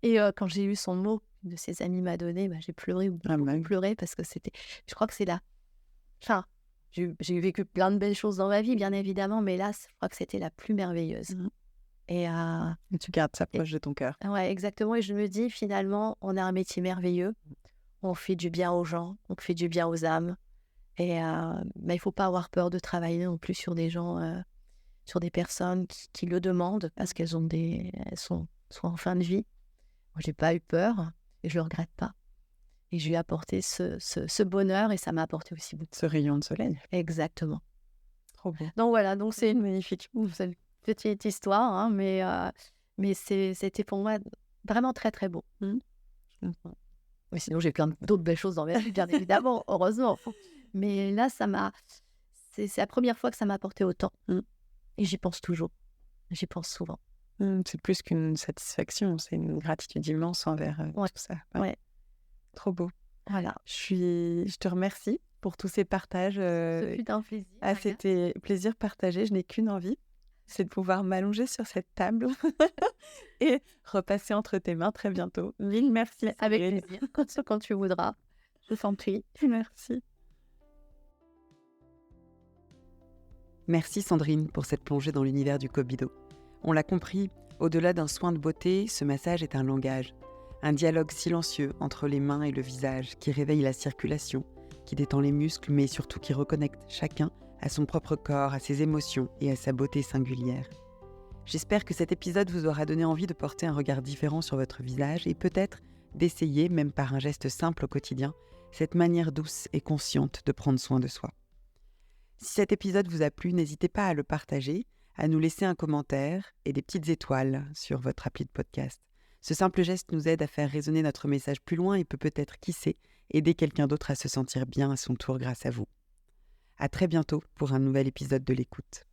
et quand j'ai eu son mot, qu'une de ses amies m'a donné, bah, j'ai pleuré, Ah bah beaucoup oui. pleuré parce que je crois que c'est la enfin, j'ai vécu plein de belles choses dans ma vie, bien évidemment, mais là, je crois que c'était la plus merveilleuse Mmh. et Et tu gardes ça et proche de ton cœur. ouais, exactement et je me dis: «Finalement, on a un métier merveilleux, on fait du bien aux gens, on fait du bien aux âmes et mais il faut pas avoir peur de travailler non plus sur des gens, sur des personnes qui le demandent parce elles sont en fin de vie». Moi, j'ai pas eu peur et je le regrette pas et je lui ai apporté ce bonheur et ça m'a apporté aussi beaucoup. Ce rayon de soleil. Exactement. Trop beau. Donc voilà, donc c'est Magnifique. c'est une petite histoire, hein, mais c'était pour moi vraiment très, très beau. Mmh. Je comprends. Mais sinon, j'ai plein d'autres belles choses dans ma vie, bien évidemment, heureusement. Mais là, c'est la première fois que ça m'a apporté autant Mmh. et j'y pense toujours. J'y pense souvent. Mmh, c'est plus qu'une satisfaction, c'est une gratitude immense envers, Ouais, tout ça. Ouais, ouais, trop beau. voilà. Je te remercie pour tous ces partages, Ce fut un plaisir, ah, Agathe. c'était plaisir partagé. Je n'ai qu'une envie, c'est de pouvoir m'allonger sur cette table et repasser entre tes mains très bientôt. Mille merci, Avec Sandrine. plaisir, quand tu voudras. Je t'en prie. Merci. Merci Sandrine pour cette plongée dans l'univers du Kobido. On l'a compris, au-delà d'un soin de beauté, ce massage est un langage. Un dialogue silencieux entre les mains et le visage qui réveille la circulation, qui détend les muscles mais surtout qui reconnecte chacun à son propre corps, à ses émotions et à sa beauté singulière. J'espère que cet épisode vous aura donné envie de porter un regard différent sur votre visage et peut-être d'essayer, même par un geste simple au quotidien, cette manière douce et consciente de prendre soin de soi. Si cet épisode vous a plu, n'hésitez pas à le partager, à nous laisser un commentaire et des petites étoiles sur votre appli de podcast. Ce simple geste nous aide à faire résonner notre message plus loin et peut peut-être, qui sait, aider quelqu'un d'autre à se sentir bien à son tour grâce à vous. À très bientôt pour un nouvel épisode de l'écoute.